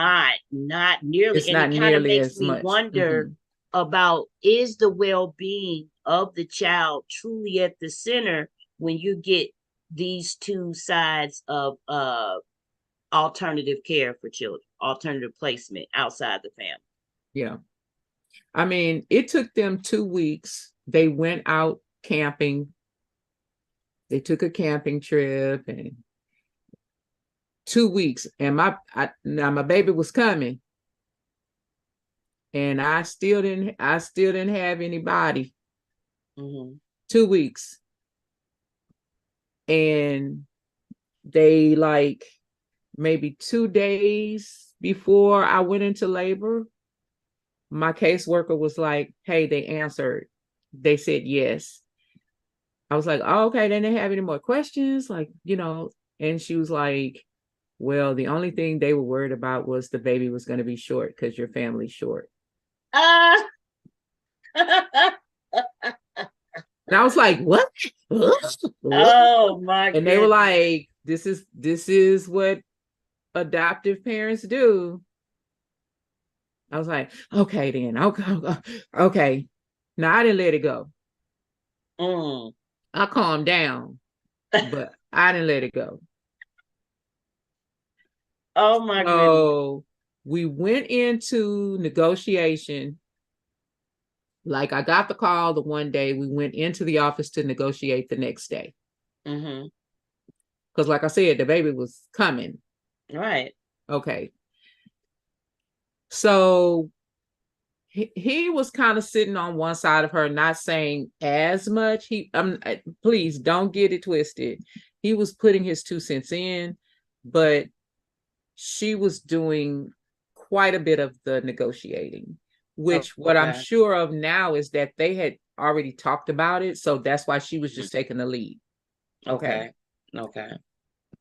Speaker 2: not nearly,
Speaker 1: It's
Speaker 2: and
Speaker 1: not
Speaker 2: it kind of
Speaker 1: nearly
Speaker 2: makes
Speaker 1: as
Speaker 2: me
Speaker 1: much.
Speaker 2: wonder
Speaker 1: Mm-hmm.
Speaker 2: about, is the well-being of the child truly at the center when you get these two sides of alternative care for children, alternative placement outside the family.
Speaker 1: Yeah. I mean, it took them 2 weeks. They went out camping. They took a camping trip and 2 weeks. And now my baby was coming, and I still didn't have anybody.
Speaker 2: Mm-hmm.
Speaker 1: 2 weeks. And they like maybe 2 days before I went into labor, my caseworker was like, hey, they answered. They said yes. I was like, oh, okay. They didn't have any more questions. Like, and she was like, well, the only thing they were worried about was the baby was going to be short because your family's short.
Speaker 2: Uh,
Speaker 1: And I was like, what?
Speaker 2: oh my
Speaker 1: And they were
Speaker 2: goodness.
Speaker 1: like, this is what adoptive parents do. I was like, okay, then. Okay. Okay. Now I didn't let it go.
Speaker 2: Mm.
Speaker 1: I calmed down, but I didn't let it go.
Speaker 2: Oh my goodness.
Speaker 1: So we went into negotiation. Like I got the call the one day, we went into the office to negotiate the next day.
Speaker 2: Mm-hmm.
Speaker 1: Because like I said, the baby was coming.
Speaker 2: Right.
Speaker 1: Okay. So he was kind of sitting on one side of her, not saying as much. Please don't get it twisted. He was putting his 2 cents in, but she was doing quite a bit of the negotiating,
Speaker 2: Oh,
Speaker 1: which what I'm
Speaker 2: okay.
Speaker 1: sure of now is that they had already talked about it. So that's why she was
Speaker 2: Mm-hmm.
Speaker 1: just taking the lead. Okay.
Speaker 2: Okay. Okay.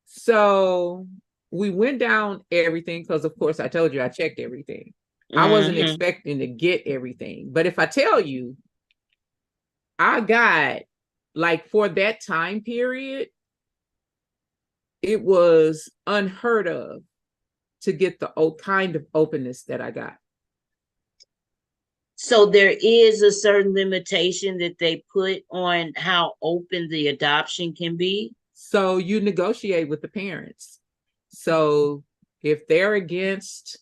Speaker 1: So we went down everything because, of course, I told you I checked everything. I wasn't
Speaker 2: Mm-hmm.
Speaker 1: expecting to get everything. But if I tell you, I got, like, for that time period, it was unheard of to get the kind of openness that I got.
Speaker 2: So there is a certain limitation that they put on how open the adoption can be.
Speaker 1: So you negotiate with the parents. So if they're against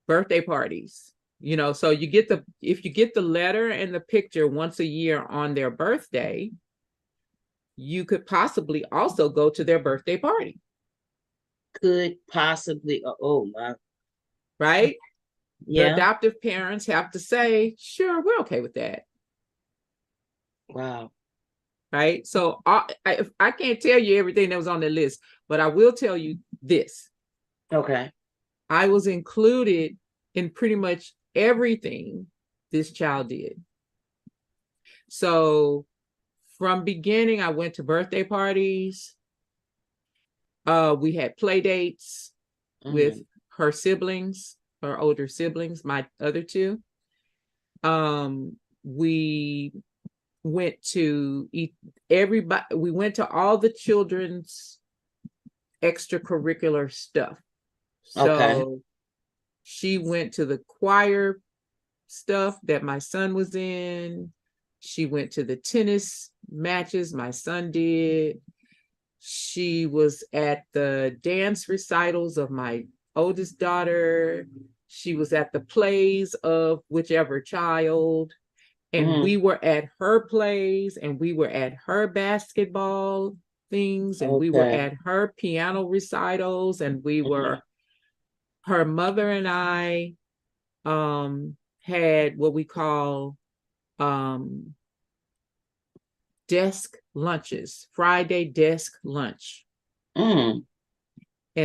Speaker 1: birthday parties, so if you get the letter and the picture once a year on their birthday, you could possibly also go to their birthday party.
Speaker 2: Could possibly, oh my,
Speaker 1: Right? The
Speaker 2: yeah.
Speaker 1: adoptive parents have to say, sure, we're okay with that.
Speaker 2: Wow.
Speaker 1: Right? So I can't tell you everything that was on the list, but I will tell you this.
Speaker 2: Okay.
Speaker 1: I was included in pretty much everything this child did. So from beginning, I went to birthday parties. We had play dates with her siblings, her older siblings, my other two. We went to everybody. We went to all the children's extracurricular stuff.
Speaker 2: Okay.
Speaker 1: So she went to the choir stuff that my son was in. She went to the tennis matches my son did. She was at the dance recitals of my oldest daughter. She was at the plays of whichever child. And we were at her plays, and we were at her basketball things, and we were at her piano recitals, and we were, her mother and I had what we call desk lunches, Friday desk lunch. And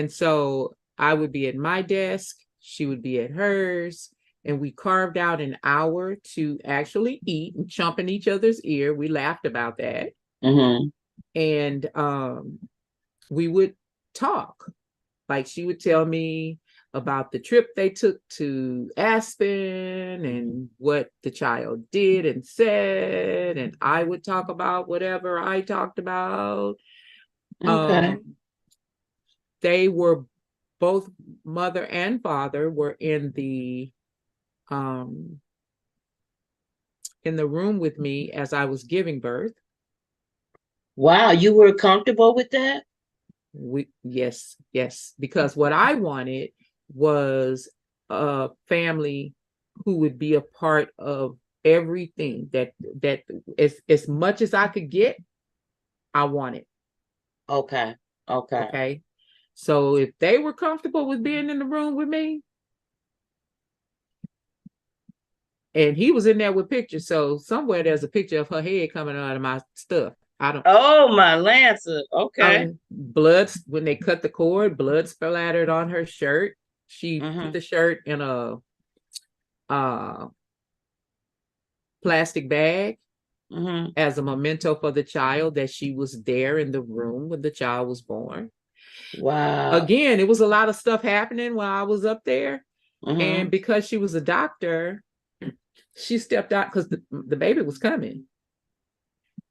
Speaker 1: so I would be at my desk, she would be at hers, and we carved out an hour to actually eat and chomp in each other's ear. We laughed about that. And we would talk. Like, she would tell me about the trip they took to Aspen and what the child did and said, and I would talk about whatever I talked about. They were both, mother and father were in the room with me as I was giving birth.
Speaker 2: Wow, you were comfortable with that?
Speaker 1: Yes, because what I wanted was a family who would be a part of everything that as much as I could get, I wanted.
Speaker 2: Okay.
Speaker 1: So if they were comfortable with being in the room with me, and he was in there with pictures, so somewhere there's a picture of her head coming out of my stuff.
Speaker 2: Oh, my Lancer. Okay.
Speaker 1: Blood, when they cut the cord, blood splattered on her shirt. She put the shirt in a plastic bag as a memento for the child, that she was there in the room when the child was born.
Speaker 2: Wow.
Speaker 1: Again, it was a lot of stuff happening while I was up there. And because she was a doctor, she stepped out because the baby was coming.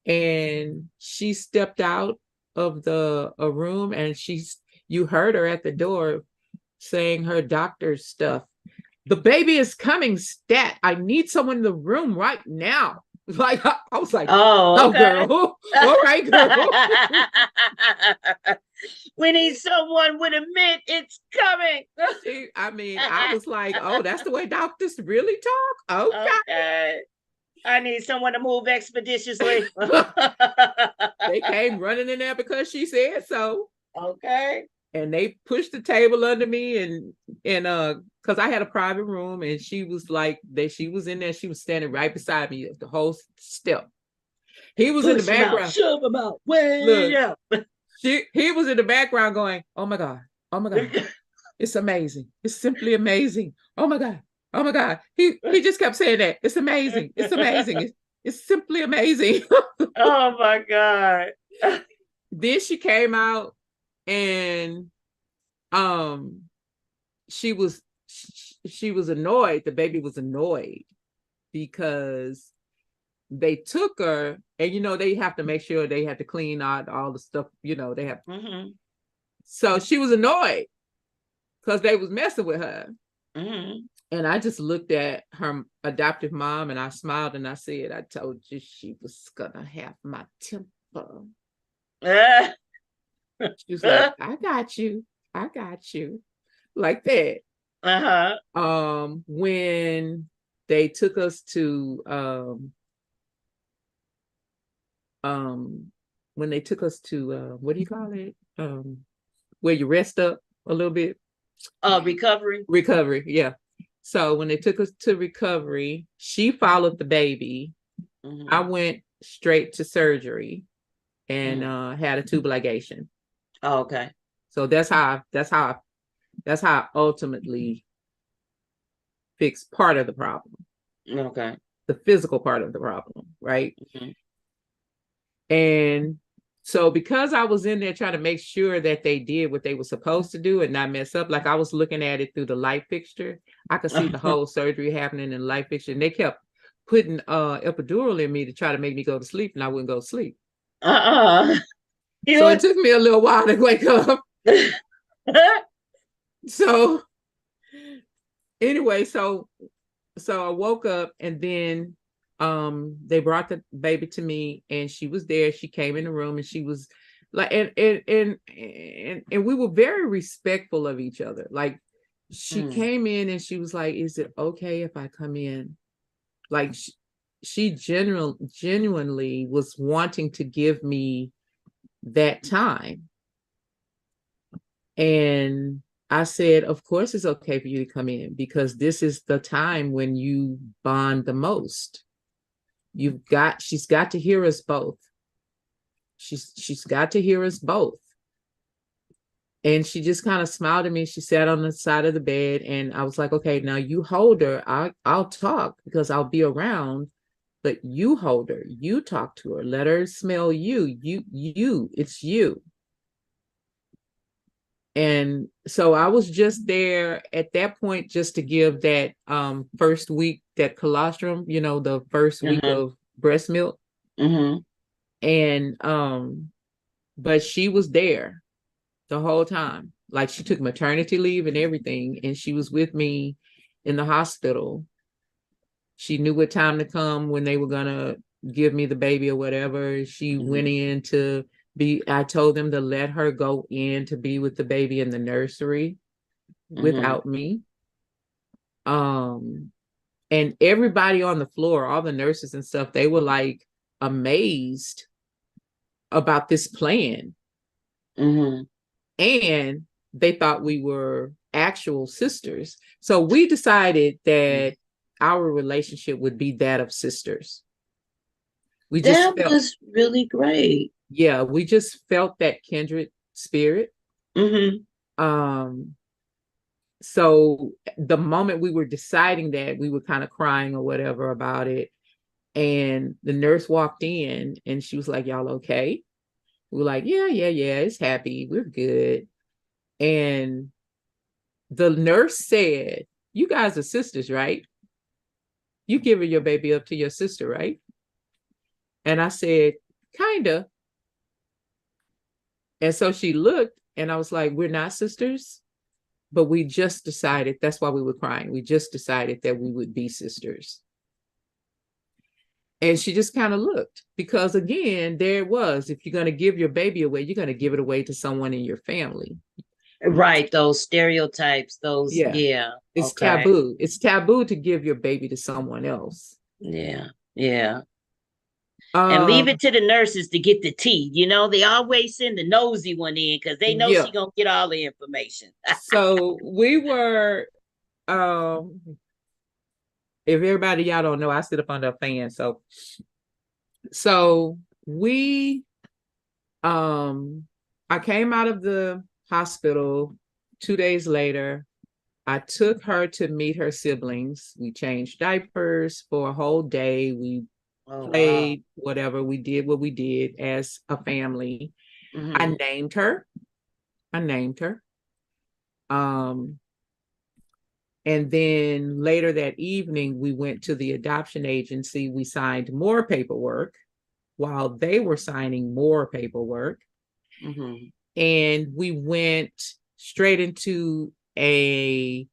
Speaker 1: And she stepped out of the room, and you heard her at the door saying her doctor's stuff. The baby is coming, stat. I need someone in the room right now. Like, I was like, oh, okay. Girl. All right, girl.
Speaker 2: We need someone with a mint. It's coming.
Speaker 1: I was like, oh, that's the way doctors really talk? Okay.
Speaker 2: I need someone to move expeditiously.
Speaker 1: They came running in there because she said so.
Speaker 2: Okay.
Speaker 1: And they pushed the table under me, and because I had a private room, and she was she was in there. She was standing right beside me the whole step. He was in the background.
Speaker 2: Shove him out. Way up.
Speaker 1: He was in the background going, oh my God. It's amazing. It's simply amazing. Oh my God. He just kept saying that. It's amazing. It's simply amazing.
Speaker 2: Oh my God.
Speaker 1: Then she came out, and she was annoyed. The baby was annoyed because they took her, and they have to make sure they had to clean out all the stuff, they have. So she was annoyed because they was messing with her. And I just looked at her adoptive mom, and I smiled, and I said, I told you she was gonna have my temper. She was like, I got you. Like that. When they took us to what do you call it? Where you rest up a little bit. Recovery, yeah. So when they took us to recovery, she followed the baby. I went straight to surgery and had a tube ligation.
Speaker 2: Oh, okay.
Speaker 1: So that's how I ultimately fixed part of the problem.
Speaker 2: Okay.
Speaker 1: The physical part of the problem, right? And so because I was in there trying to make sure that they did what they were supposed to do and not mess up, like I was looking at it through the light fixture, I could see the whole surgery happening in the light fixture. And they kept putting epidural in me to try to make me go to sleep, and I wouldn't go to sleep. So it took me a little while to wake up. So anyway, so so I woke up, and then they brought the baby to me, and she was there. She came in the room, and she was like, and we were very respectful of each other. Like, she came in and she was like, "Is it okay if I come in?" Like, she genuinely was wanting to give me that time. And I said, of course it's okay for you to come in, because this is the time when you bond the most. She's got to hear us both. She's got to hear us both. And she just kind of smiled at me. She sat on the side of the bed, and I was like, okay, now you hold her. I'll talk because I'll be around, but you hold her. You talk to her. Let her smell you. It's you. And so I was just there at that point just to give that first week, that colostrum, the first week of breast milk. And but she was there the whole time. Like, she took maternity leave and everything, and she was with me in the hospital. She knew what time to come when they were gonna give me the baby or whatever. She went in to I told them to let her go in to be with the baby in the nursery without me. And everybody on the floor, all the nurses and stuff, they were like amazed about this plan. And they thought we were actual sisters. So we decided that our relationship would be that of sisters.
Speaker 2: That was really great.
Speaker 1: Yeah, we just felt that kindred spirit. So the moment we were deciding that, we were kind of crying or whatever about it. And the nurse walked in and she was like, "Y'all okay?" We were like, yeah, it's happy. We're good. And the nurse said, "You guys are sisters, right? You giving your baby up to your sister, right?" And I said, "Kinda." And so she looked, and I was like, "We're not sisters, but we just decided," that's why we were crying. We just decided that we would be sisters. And she just kind of looked, because again, there it was. If you're going to give your baby away, you're going to give it away to someone in your family.
Speaker 2: Right. Those stereotypes, yeah.
Speaker 1: It's taboo. It's taboo to give your baby to someone else.
Speaker 2: Yeah. And leave it to the nurses to get the tea. They always send the nosy one in because they know she's going to get all the information.
Speaker 1: So we were, if everybody, y'all don't know, I sit up under a fan. So we, I came out of the hospital 2 days later. I took her to meet her siblings. We changed diapers for a whole day. We played, whatever. We did what we did as a family. I named her. And then later that evening, we went to the adoption agency. We signed more paperwork while they were signing more paperwork. And we went straight into a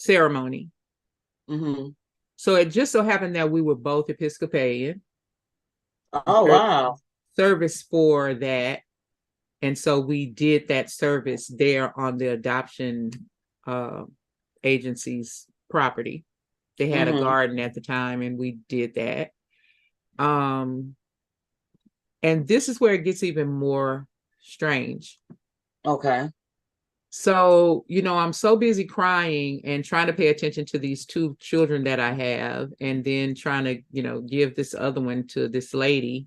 Speaker 1: ceremony. So it just so happened that we were both Episcopalian.
Speaker 2: Oh, wow.
Speaker 1: Service for that. And so we did that service there on the adoption agency's property. They had a garden at the time, and we did that. And this is where it gets even more strange.
Speaker 2: Okay.
Speaker 1: So, I'm so busy crying and trying to pay attention to these two children that I have, and then trying to, give this other one to this lady.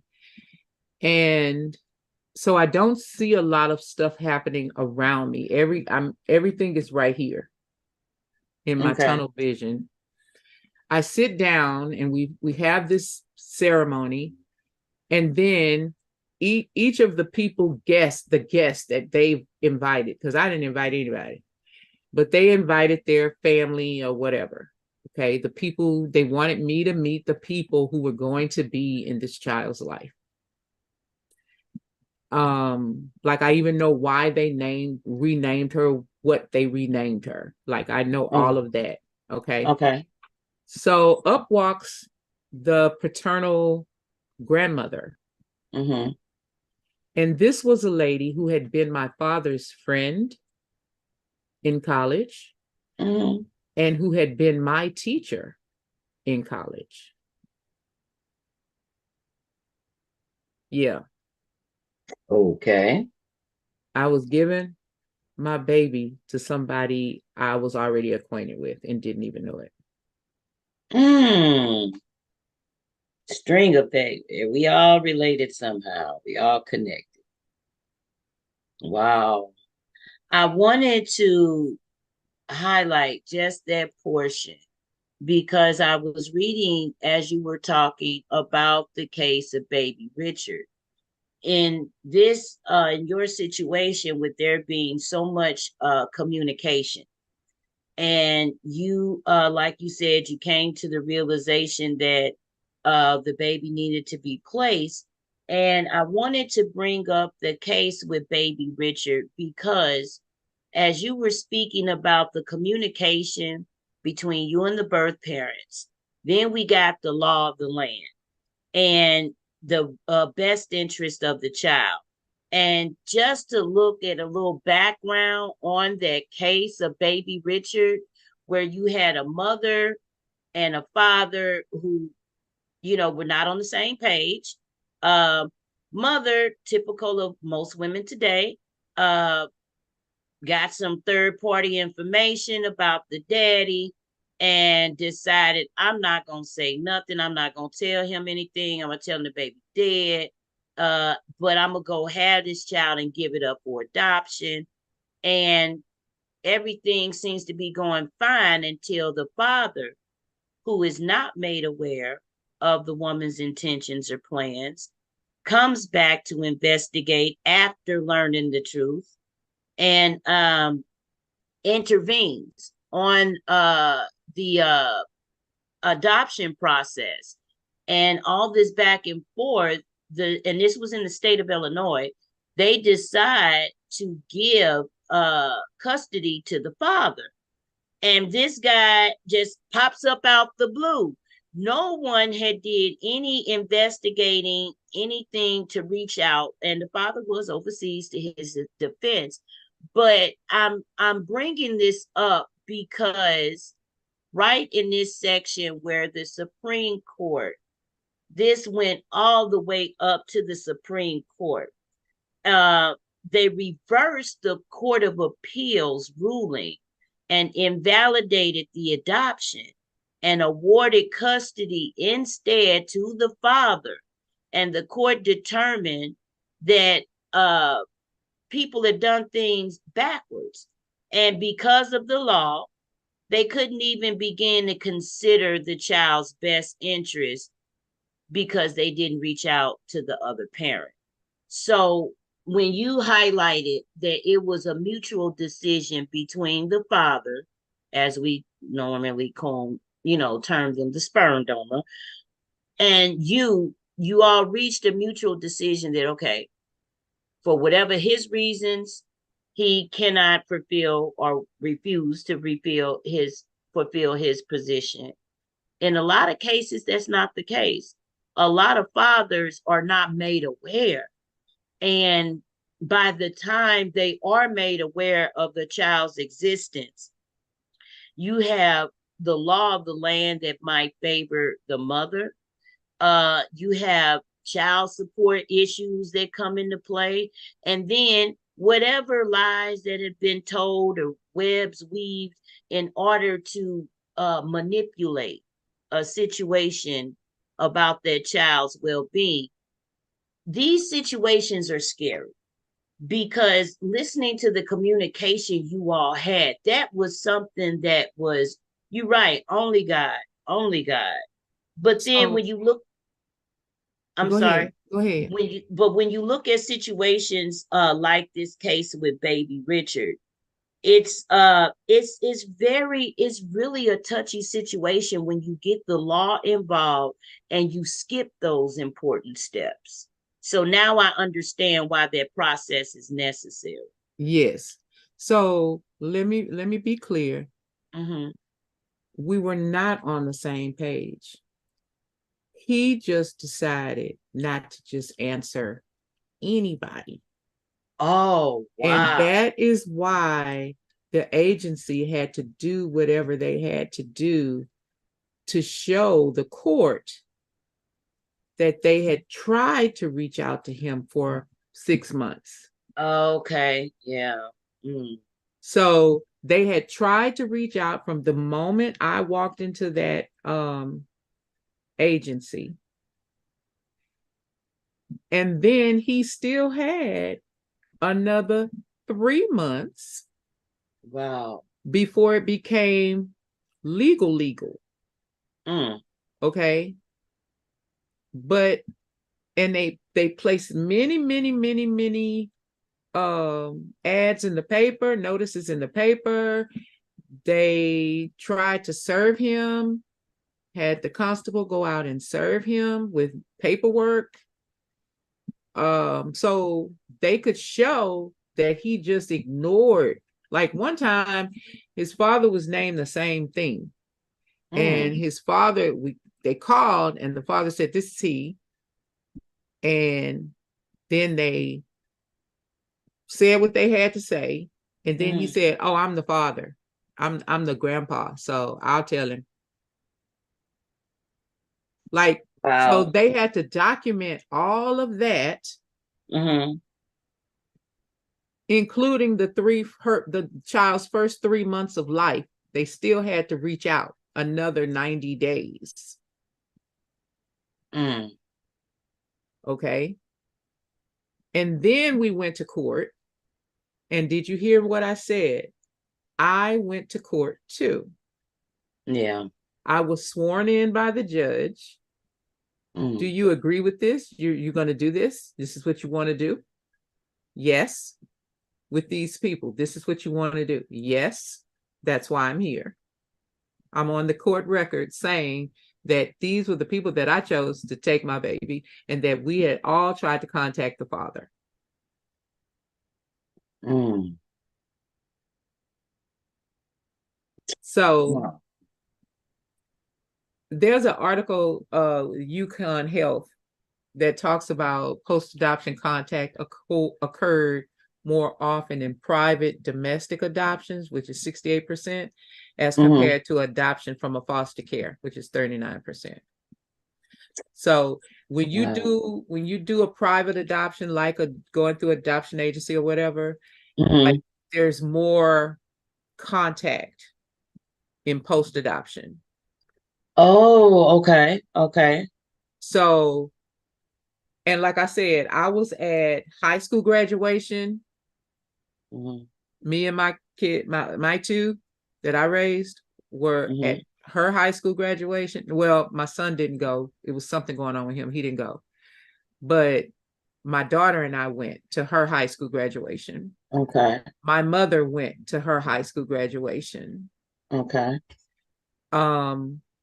Speaker 1: And so I don't see a lot of stuff happening around me. Everything is right here in my tunnel vision. I sit down and we have this ceremony, and then each of the guests that they've invited, because I didn't invite anybody, but they invited their family or whatever. Okay, the people, they wanted me to meet the people who were going to be in this child's life. Like I even know why they renamed her what they renamed her. Like I know all of that. Okay.
Speaker 2: Okay.
Speaker 1: So up walks the paternal grandmother.
Speaker 2: Mm-hmm.
Speaker 1: And this was a lady who had been my father's friend in college
Speaker 2: Mm-hmm.
Speaker 1: and who had been my teacher in college. Yeah.
Speaker 2: Okay.
Speaker 1: I was given my baby to somebody I was already acquainted with and didn't even know it.
Speaker 2: Mm. String effect. We all related somehow. We all connected. Wow. I wanted to highlight just that portion because I was reading as you were talking about the case of baby Richard. In your situation with there being so much communication, and you like you said, you came to the realization that the baby needed to be placed. And I wanted to bring up the case with baby Richard because as you were speaking about the communication between you and the birth parents, then we got the law of the land and the best interest of the child. And just to look at a little background on that case of baby Richard, where you had a mother and a father who, were not on the same page. Uh, Mother, typical of most women today, uh, got some third party information about the daddy and decided, I'm not going to say nothing. I'm not going to tell him anything. I'm going to tell him the baby dead. But I'm going to go have this child and give it up for adoption. And everything seems to be going fine until the father, who is not made aware of the woman's intentions or plans, comes back to investigate after learning the truth and intervenes on the adoption process. And all this back and forth, and this was in the state of Illinois, they decide to give custody to the father. And this guy just pops up out the blue. No one had did any investigating, anything to reach out, and the father was overseas to his defense. But I'm bringing this up because right in this section where the Supreme Court, this went all the way up to the Supreme Court. Uh, they reversed the Court of Appeals ruling and invalidated the adoption and awarded custody instead to the father. And the court determined that people had done things backwards. And because of the law, they couldn't even begin to consider the child's best interest because they didn't reach out to the other parent. So when you highlighted that it was a mutual decision between the father, as we normally call, term them the sperm donor, and you all reached a mutual decision that, okay, for whatever his reasons, he cannot fulfill or refuse to fulfill his position. In a lot of cases, that's not the case. A lot of fathers are not made aware. And by the time they are made aware of the child's existence, you have the law of the land that might favor the mother. You have child support issues that come into play. And then whatever lies that have been told or webs weaved in order to manipulate a situation about that child's well-being. These situations are scary because listening to the communication you all had, that was something that was, you're right, only God. But then
Speaker 1: So
Speaker 2: when you look, I'm
Speaker 1: go ahead.
Speaker 2: sorry,
Speaker 1: Go ahead.
Speaker 2: when you look at situations like this case with baby Richard, it's really a touchy situation when you get the law involved and you skip those important steps. So now I understand why that process is necessary.
Speaker 1: Yes. So let me be clear.
Speaker 2: Mm-hmm.
Speaker 1: We were not on the same page. He just decided not to just answer anybody.
Speaker 2: Oh,
Speaker 1: And
Speaker 2: wow.
Speaker 1: that is why the agency had to do whatever they had to do to show the court that they had tried to reach out to him for 6 months.
Speaker 2: Okay. Yeah. Mm.
Speaker 1: So they had tried to reach out from the moment I walked into that agency. And then he still had another 3 months
Speaker 2: Wow.
Speaker 1: before it became legal.
Speaker 2: Mm.
Speaker 1: Okay. But and they placed many ads in the paper, notices in the paper. They tried to serve him, had the constable go out and serve him with paperwork, so they could show that he just ignored. Like one time his father was named the same thing, and
Speaker 2: Mm.
Speaker 1: his father, they called and the father said, this is he. And then they said what they had to say, and then he
Speaker 2: Mm.
Speaker 1: said, oh, I'm the father, I'm the grandpa, so I'll tell him. Like, so
Speaker 2: Wow.
Speaker 1: they had to document all of that,
Speaker 2: Mm-hmm.
Speaker 1: including the child's first 3 months of life. They still had to reach out another 90 days.
Speaker 2: Mm.
Speaker 1: Okay. And then we went to court. And did you hear what I said? I went to court too.
Speaker 2: Yeah.
Speaker 1: I was sworn in by the judge. Do
Speaker 2: Mm.
Speaker 1: you agree with this? You're going to do this? This is what you want to do? Yes. With these people, this is what you want to do? Yes. That's why I'm here. I'm on the court record saying that these were the people that I chose to take my baby, and that we had all tried to contact the father.
Speaker 2: Mm.
Speaker 1: So
Speaker 2: Wow.
Speaker 1: there's an article, Yukon Health, that talks about post-adoption contact occurred more often in private domestic adoptions, which is 68%, as
Speaker 2: Mm-hmm.
Speaker 1: compared to adoption from a foster care, which is 39%. So
Speaker 2: Wow.
Speaker 1: when you do a private adoption, like going through adoption agency or whatever, like
Speaker 2: Mm-hmm.
Speaker 1: there's more contact in post-adoption.
Speaker 2: Oh, okay. Okay.
Speaker 1: So, and like I said, I was at high school graduation.
Speaker 2: Mm-hmm.
Speaker 1: Me and my kid, my two that I raised, were at
Speaker 2: Mm-hmm.
Speaker 1: her high school graduation. Well, my son didn't go. It was something going on with him. He didn't go. But my daughter and I went to her high school graduation.
Speaker 2: Okay.
Speaker 1: My mother went to her high school graduation.
Speaker 2: Okay.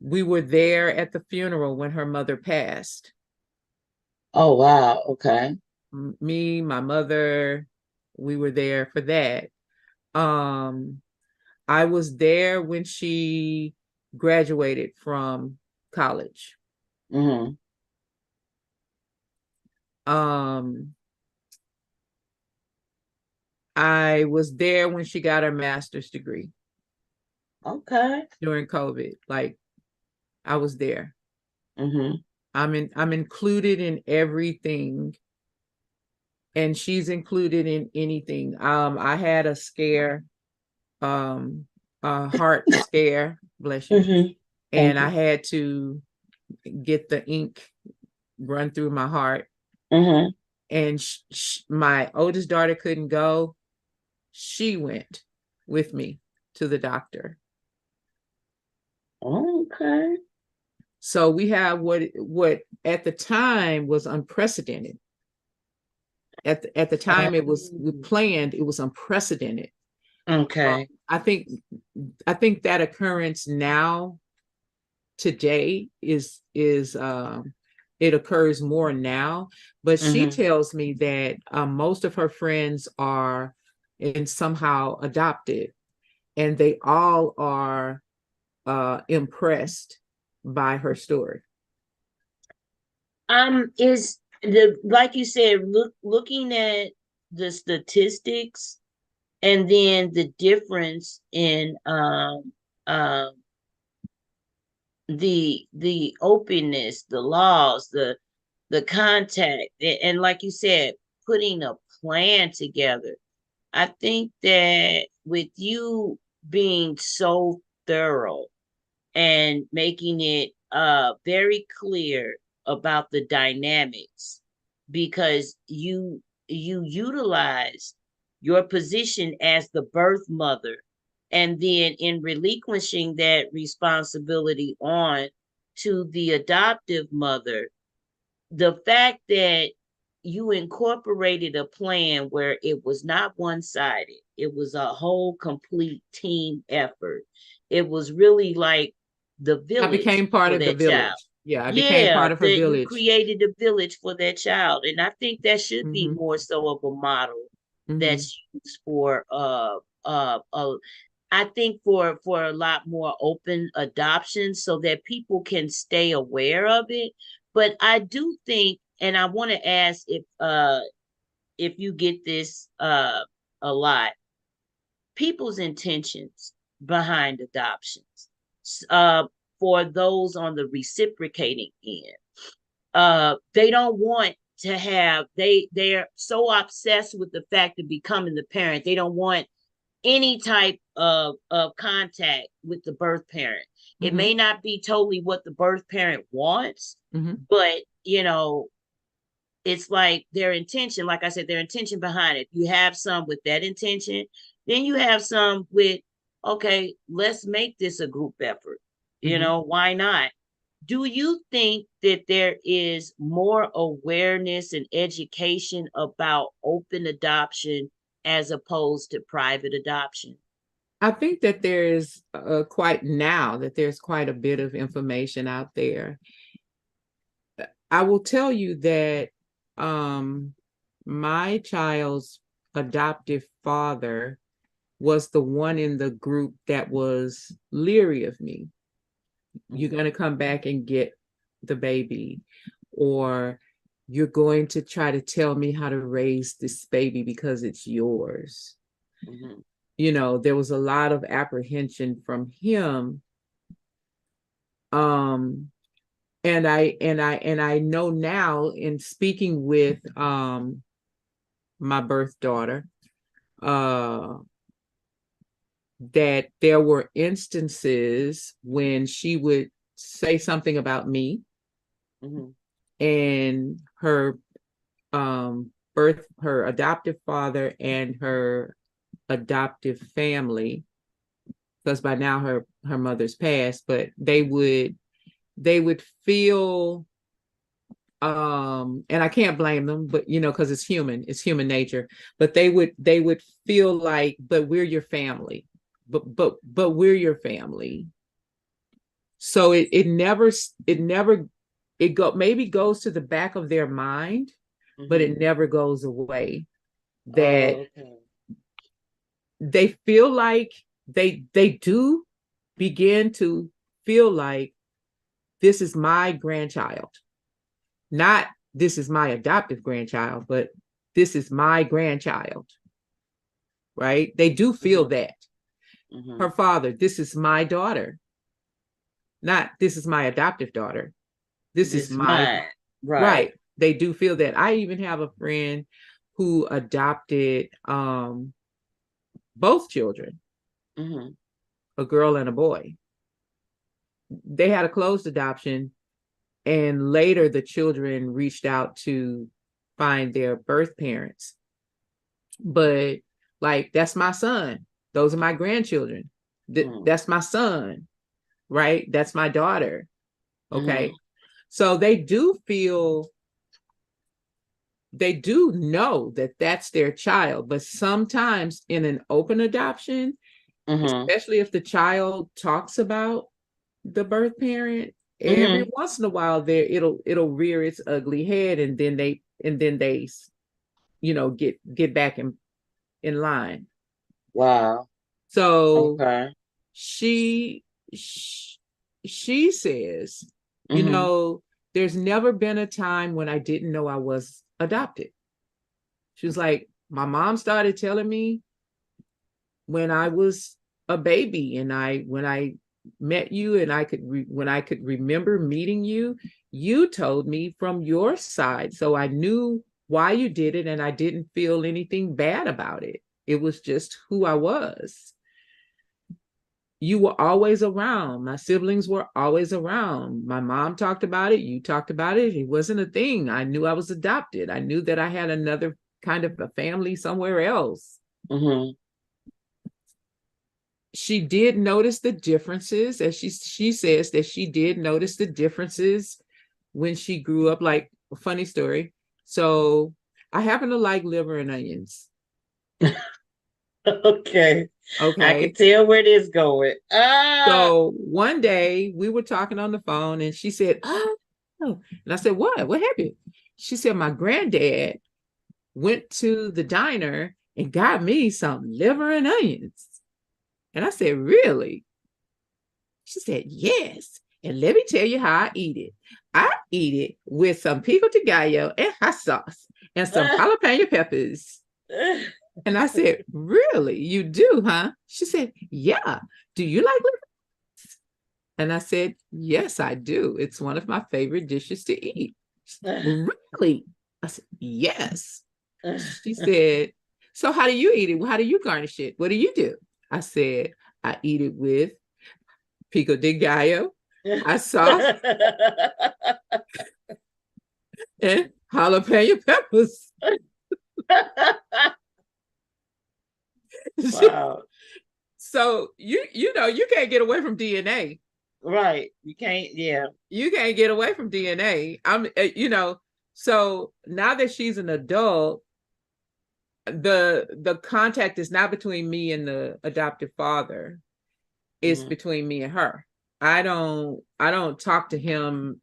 Speaker 1: We were there at the funeral when her mother passed.
Speaker 2: Oh, wow. Okay.
Speaker 1: Me, my mother, we were there for that. Um, I was there when she graduated from college.
Speaker 2: Mm-hmm.
Speaker 1: Um, I was there when she got her master's degree
Speaker 2: Okay.
Speaker 1: during COVID. Like, I was there.
Speaker 2: Mm-hmm.
Speaker 1: I'm included in everything, and she's included in anything. I had a scare, a heart scare, bless you,
Speaker 2: Mm-hmm.
Speaker 1: and
Speaker 2: Thank
Speaker 1: I
Speaker 2: you.
Speaker 1: had to get the ink run through my heart.
Speaker 2: Mm-hmm.
Speaker 1: And my oldest daughter couldn't go. She went with me to the doctor.
Speaker 2: Okay.
Speaker 1: So we have what at the time was unprecedented. At the time it was planned, it was unprecedented.
Speaker 2: Okay.
Speaker 1: I think that occurrence now today is it occurs more now. But she
Speaker 2: Mm-hmm.
Speaker 1: tells me that most of her friends are and somehow adopted, and they all are impressed by her story.
Speaker 2: Is the like you said, looking at the statistics and then the difference in um the openness, the laws, the contact, and like you said, putting a plan together. I think that with you being so thorough and making it very clear about the dynamics, because you utilize your position as the birth mother, and then in relinquishing that responsibility on to the adoptive mother, the fact that you incorporated a plan where it was not one-sided, it was a whole complete team effort. It was really like the
Speaker 1: I
Speaker 2: village
Speaker 1: became part
Speaker 2: for
Speaker 1: of the
Speaker 2: that child.
Speaker 1: village. Yeah, I became
Speaker 2: Yeah,
Speaker 1: part of her
Speaker 2: that you
Speaker 1: village.
Speaker 2: created a village for that child. And I think that should be
Speaker 1: Mm-hmm.
Speaker 2: more so of a model
Speaker 1: Mm-hmm.
Speaker 2: that's used for I think for a lot more open adoption so that people can stay aware of it. But I do think, and I want to ask if you get this a lot, people's intentions behind adoptions, uh for those on the reciprocating end. They don't want to have, they're so obsessed with the fact of becoming the parent, they don't want any type of contact with the birth parent. It
Speaker 1: Mm-hmm.
Speaker 2: may not be totally what the birth parent wants,
Speaker 1: Mm-hmm.
Speaker 2: but it's like their intention, like I said, their intention behind it. You have some with that intention, then you have some with, okay, let's make this a group effort.
Speaker 1: Mm-hmm.
Speaker 2: Why not? Do you think that there is more awareness and education about open adoption as opposed to private adoption?
Speaker 1: I think that there is there's quite a bit of information out there. I will tell you that um, my child's adoptive father was the one in the group that was leery of me. You're
Speaker 2: Mm-hmm.
Speaker 1: going to come back and get the baby, or you're going to try to tell me how to raise this baby because it's yours.
Speaker 2: Mm-hmm.
Speaker 1: There was a lot of apprehension from him. Um, and I know now in speaking with my birth daughter, uh that there were instances when she would say something about me,
Speaker 2: Mm-hmm.
Speaker 1: and her adoptive father and her adoptive family, because by now her mother's passed, but they would feel, and I can't blame them, but because it's human nature, but they would feel like, but we're your family, but we're your family. So it maybe goes to the back of their mind, but
Speaker 2: Mm-hmm.
Speaker 1: it never goes away, that
Speaker 2: Oh, okay.
Speaker 1: they feel like they do begin to feel like this is my grandchild. Not this is my adoptive grandchild, but this is my grandchild, right? They do feel
Speaker 2: Mm-hmm.
Speaker 1: that.
Speaker 2: Mm-hmm.
Speaker 1: Her father, this is my daughter, not this is my adoptive daughter. This is
Speaker 2: This
Speaker 1: my,
Speaker 2: mine. Right.
Speaker 1: right. They do feel that. I even have a friend who adopted both children,
Speaker 2: Mm-hmm.
Speaker 1: a girl and a boy. They had a closed adoption, and later the children reached out to find their birth parents. But like, that's my son. Those are my grandchildren.
Speaker 2: Mm-hmm.
Speaker 1: That's my son, right? That's my daughter.
Speaker 2: Mm-hmm.
Speaker 1: Okay. So they do know that that's their child, but sometimes in an open adoption,
Speaker 2: Mm-hmm.
Speaker 1: especially if the child talks about the birth parent, Every once in a while there it'll rear its ugly head, and then they get back in line.
Speaker 2: Wow.
Speaker 1: So
Speaker 2: Okay.
Speaker 1: she she says,
Speaker 2: Mm-hmm.
Speaker 1: there's never been a time when I didn't know I was adopted. She was like, my mom started telling me when I was a baby, and when I met you, and when I could remember meeting you, you told me from your side, so I knew why you did it, and I didn't feel anything bad about it. It was just who I was. You were always around. My siblings were always around. My mom talked about it. You talked about it. It wasn't a thing. I knew I was adopted. I knew that I had another kind of a family somewhere else.
Speaker 2: Mm-hmm.
Speaker 1: She did notice the differences, as she says that she did notice the differences when she grew up. Like, a funny story. So I happen to like liver and onions.
Speaker 2: Okay. I can
Speaker 1: Okay.
Speaker 2: tell where this is going. Ah.
Speaker 1: So one day we were talking on the phone, and she said, "Oh," and I said, "What? What happened?" She said, "My granddad went to the diner and got me some liver and onions." And I said, "Really?" She said, "Yes. And let me tell you how I eat it. I eat it with some pico de gallo and hot sauce and some jalapeno peppers." And I said, "Really? You do, huh?" She said, "Yeah. Do you like liver?" And I said, "Yes, I do. It's one of my favorite dishes to eat." "Really?" I said, "Yes." She said, "So how do you eat it? How do you garnish it? What do you do?" I said, "I eat it with pico de gallo, hot sauce, and jalapeno peppers."
Speaker 2: Wow.
Speaker 1: So you can't get away from DNA.
Speaker 2: Right. You can't, yeah.
Speaker 1: You can't get away from DNA. So now that she's an adult, the contact is not between me and the adoptive father. It's
Speaker 2: Mm-hmm.
Speaker 1: between me and her. I don't talk to him.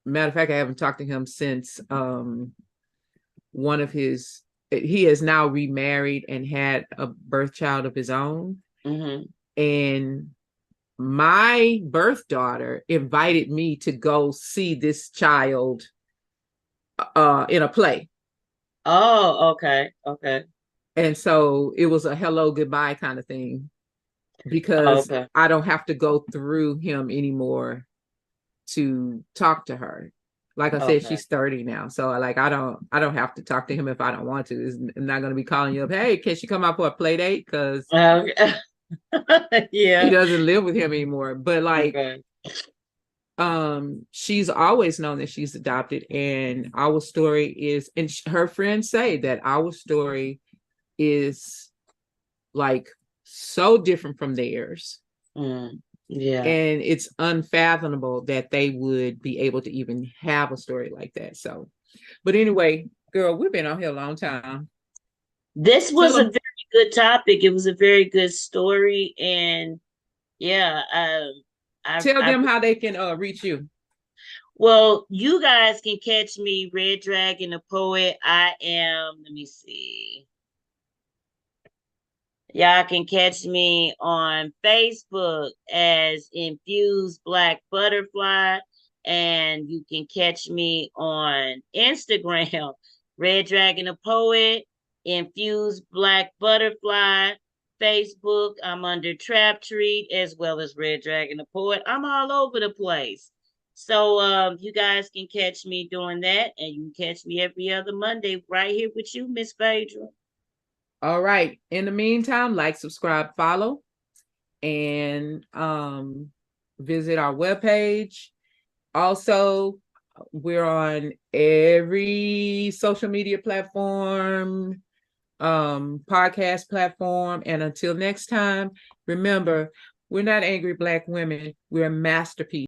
Speaker 1: Matter of fact, I haven't talked to him since one of his he has now remarried and had a birth child of his own.
Speaker 2: Mm-hmm.
Speaker 1: And my birth daughter invited me to go see this child in a play.
Speaker 2: Oh, okay. Okay.
Speaker 1: And so it was a hello goodbye kind of thing,
Speaker 2: Oh,
Speaker 1: because
Speaker 2: okay.
Speaker 1: I don't have to go through him anymore to talk to her. Like I said,
Speaker 2: Okay.
Speaker 1: she's 30 now. So I don't have to talk to him if I don't want to. I'm not gonna be calling you up, "Hey, can she come out for a play date?" Because
Speaker 2: Okay.
Speaker 1: he
Speaker 2: Yeah.
Speaker 1: doesn't live with him anymore. But like,
Speaker 2: Okay.
Speaker 1: she's always known that she's adopted, and our story is, and her friends say that our story is like so different from theirs.
Speaker 2: Mm. Yeah.
Speaker 1: And it's unfathomable that they would be able to even have a story like that. So, but anyway, girl, we've been on here a long time.
Speaker 2: This
Speaker 1: Tell
Speaker 2: was a
Speaker 1: them,
Speaker 2: very good topic. It was a very good story, and yeah,
Speaker 1: tell
Speaker 2: I
Speaker 1: them how they can reach you.
Speaker 2: well, you guys can catch me, Red Dragon the Poet. I am. Let me see. Y'all can catch me on Facebook as Infused Black Butterfly, and you can catch me on Instagram, Red Dragon the Poet, Infused Black Butterfly. Facebook, I'm under Trap Treat as well as Red Dragon the Poet. I'm all over the place. So you guys can catch me doing that, and you can catch me every other Monday right here with you, Miss Phaedra.
Speaker 1: All right. In the meantime, like, subscribe, follow, and visit our webpage. Also, we're on every social media platform, podcast platform. And until next time, remember, we're not angry Black women, we're masterpieces.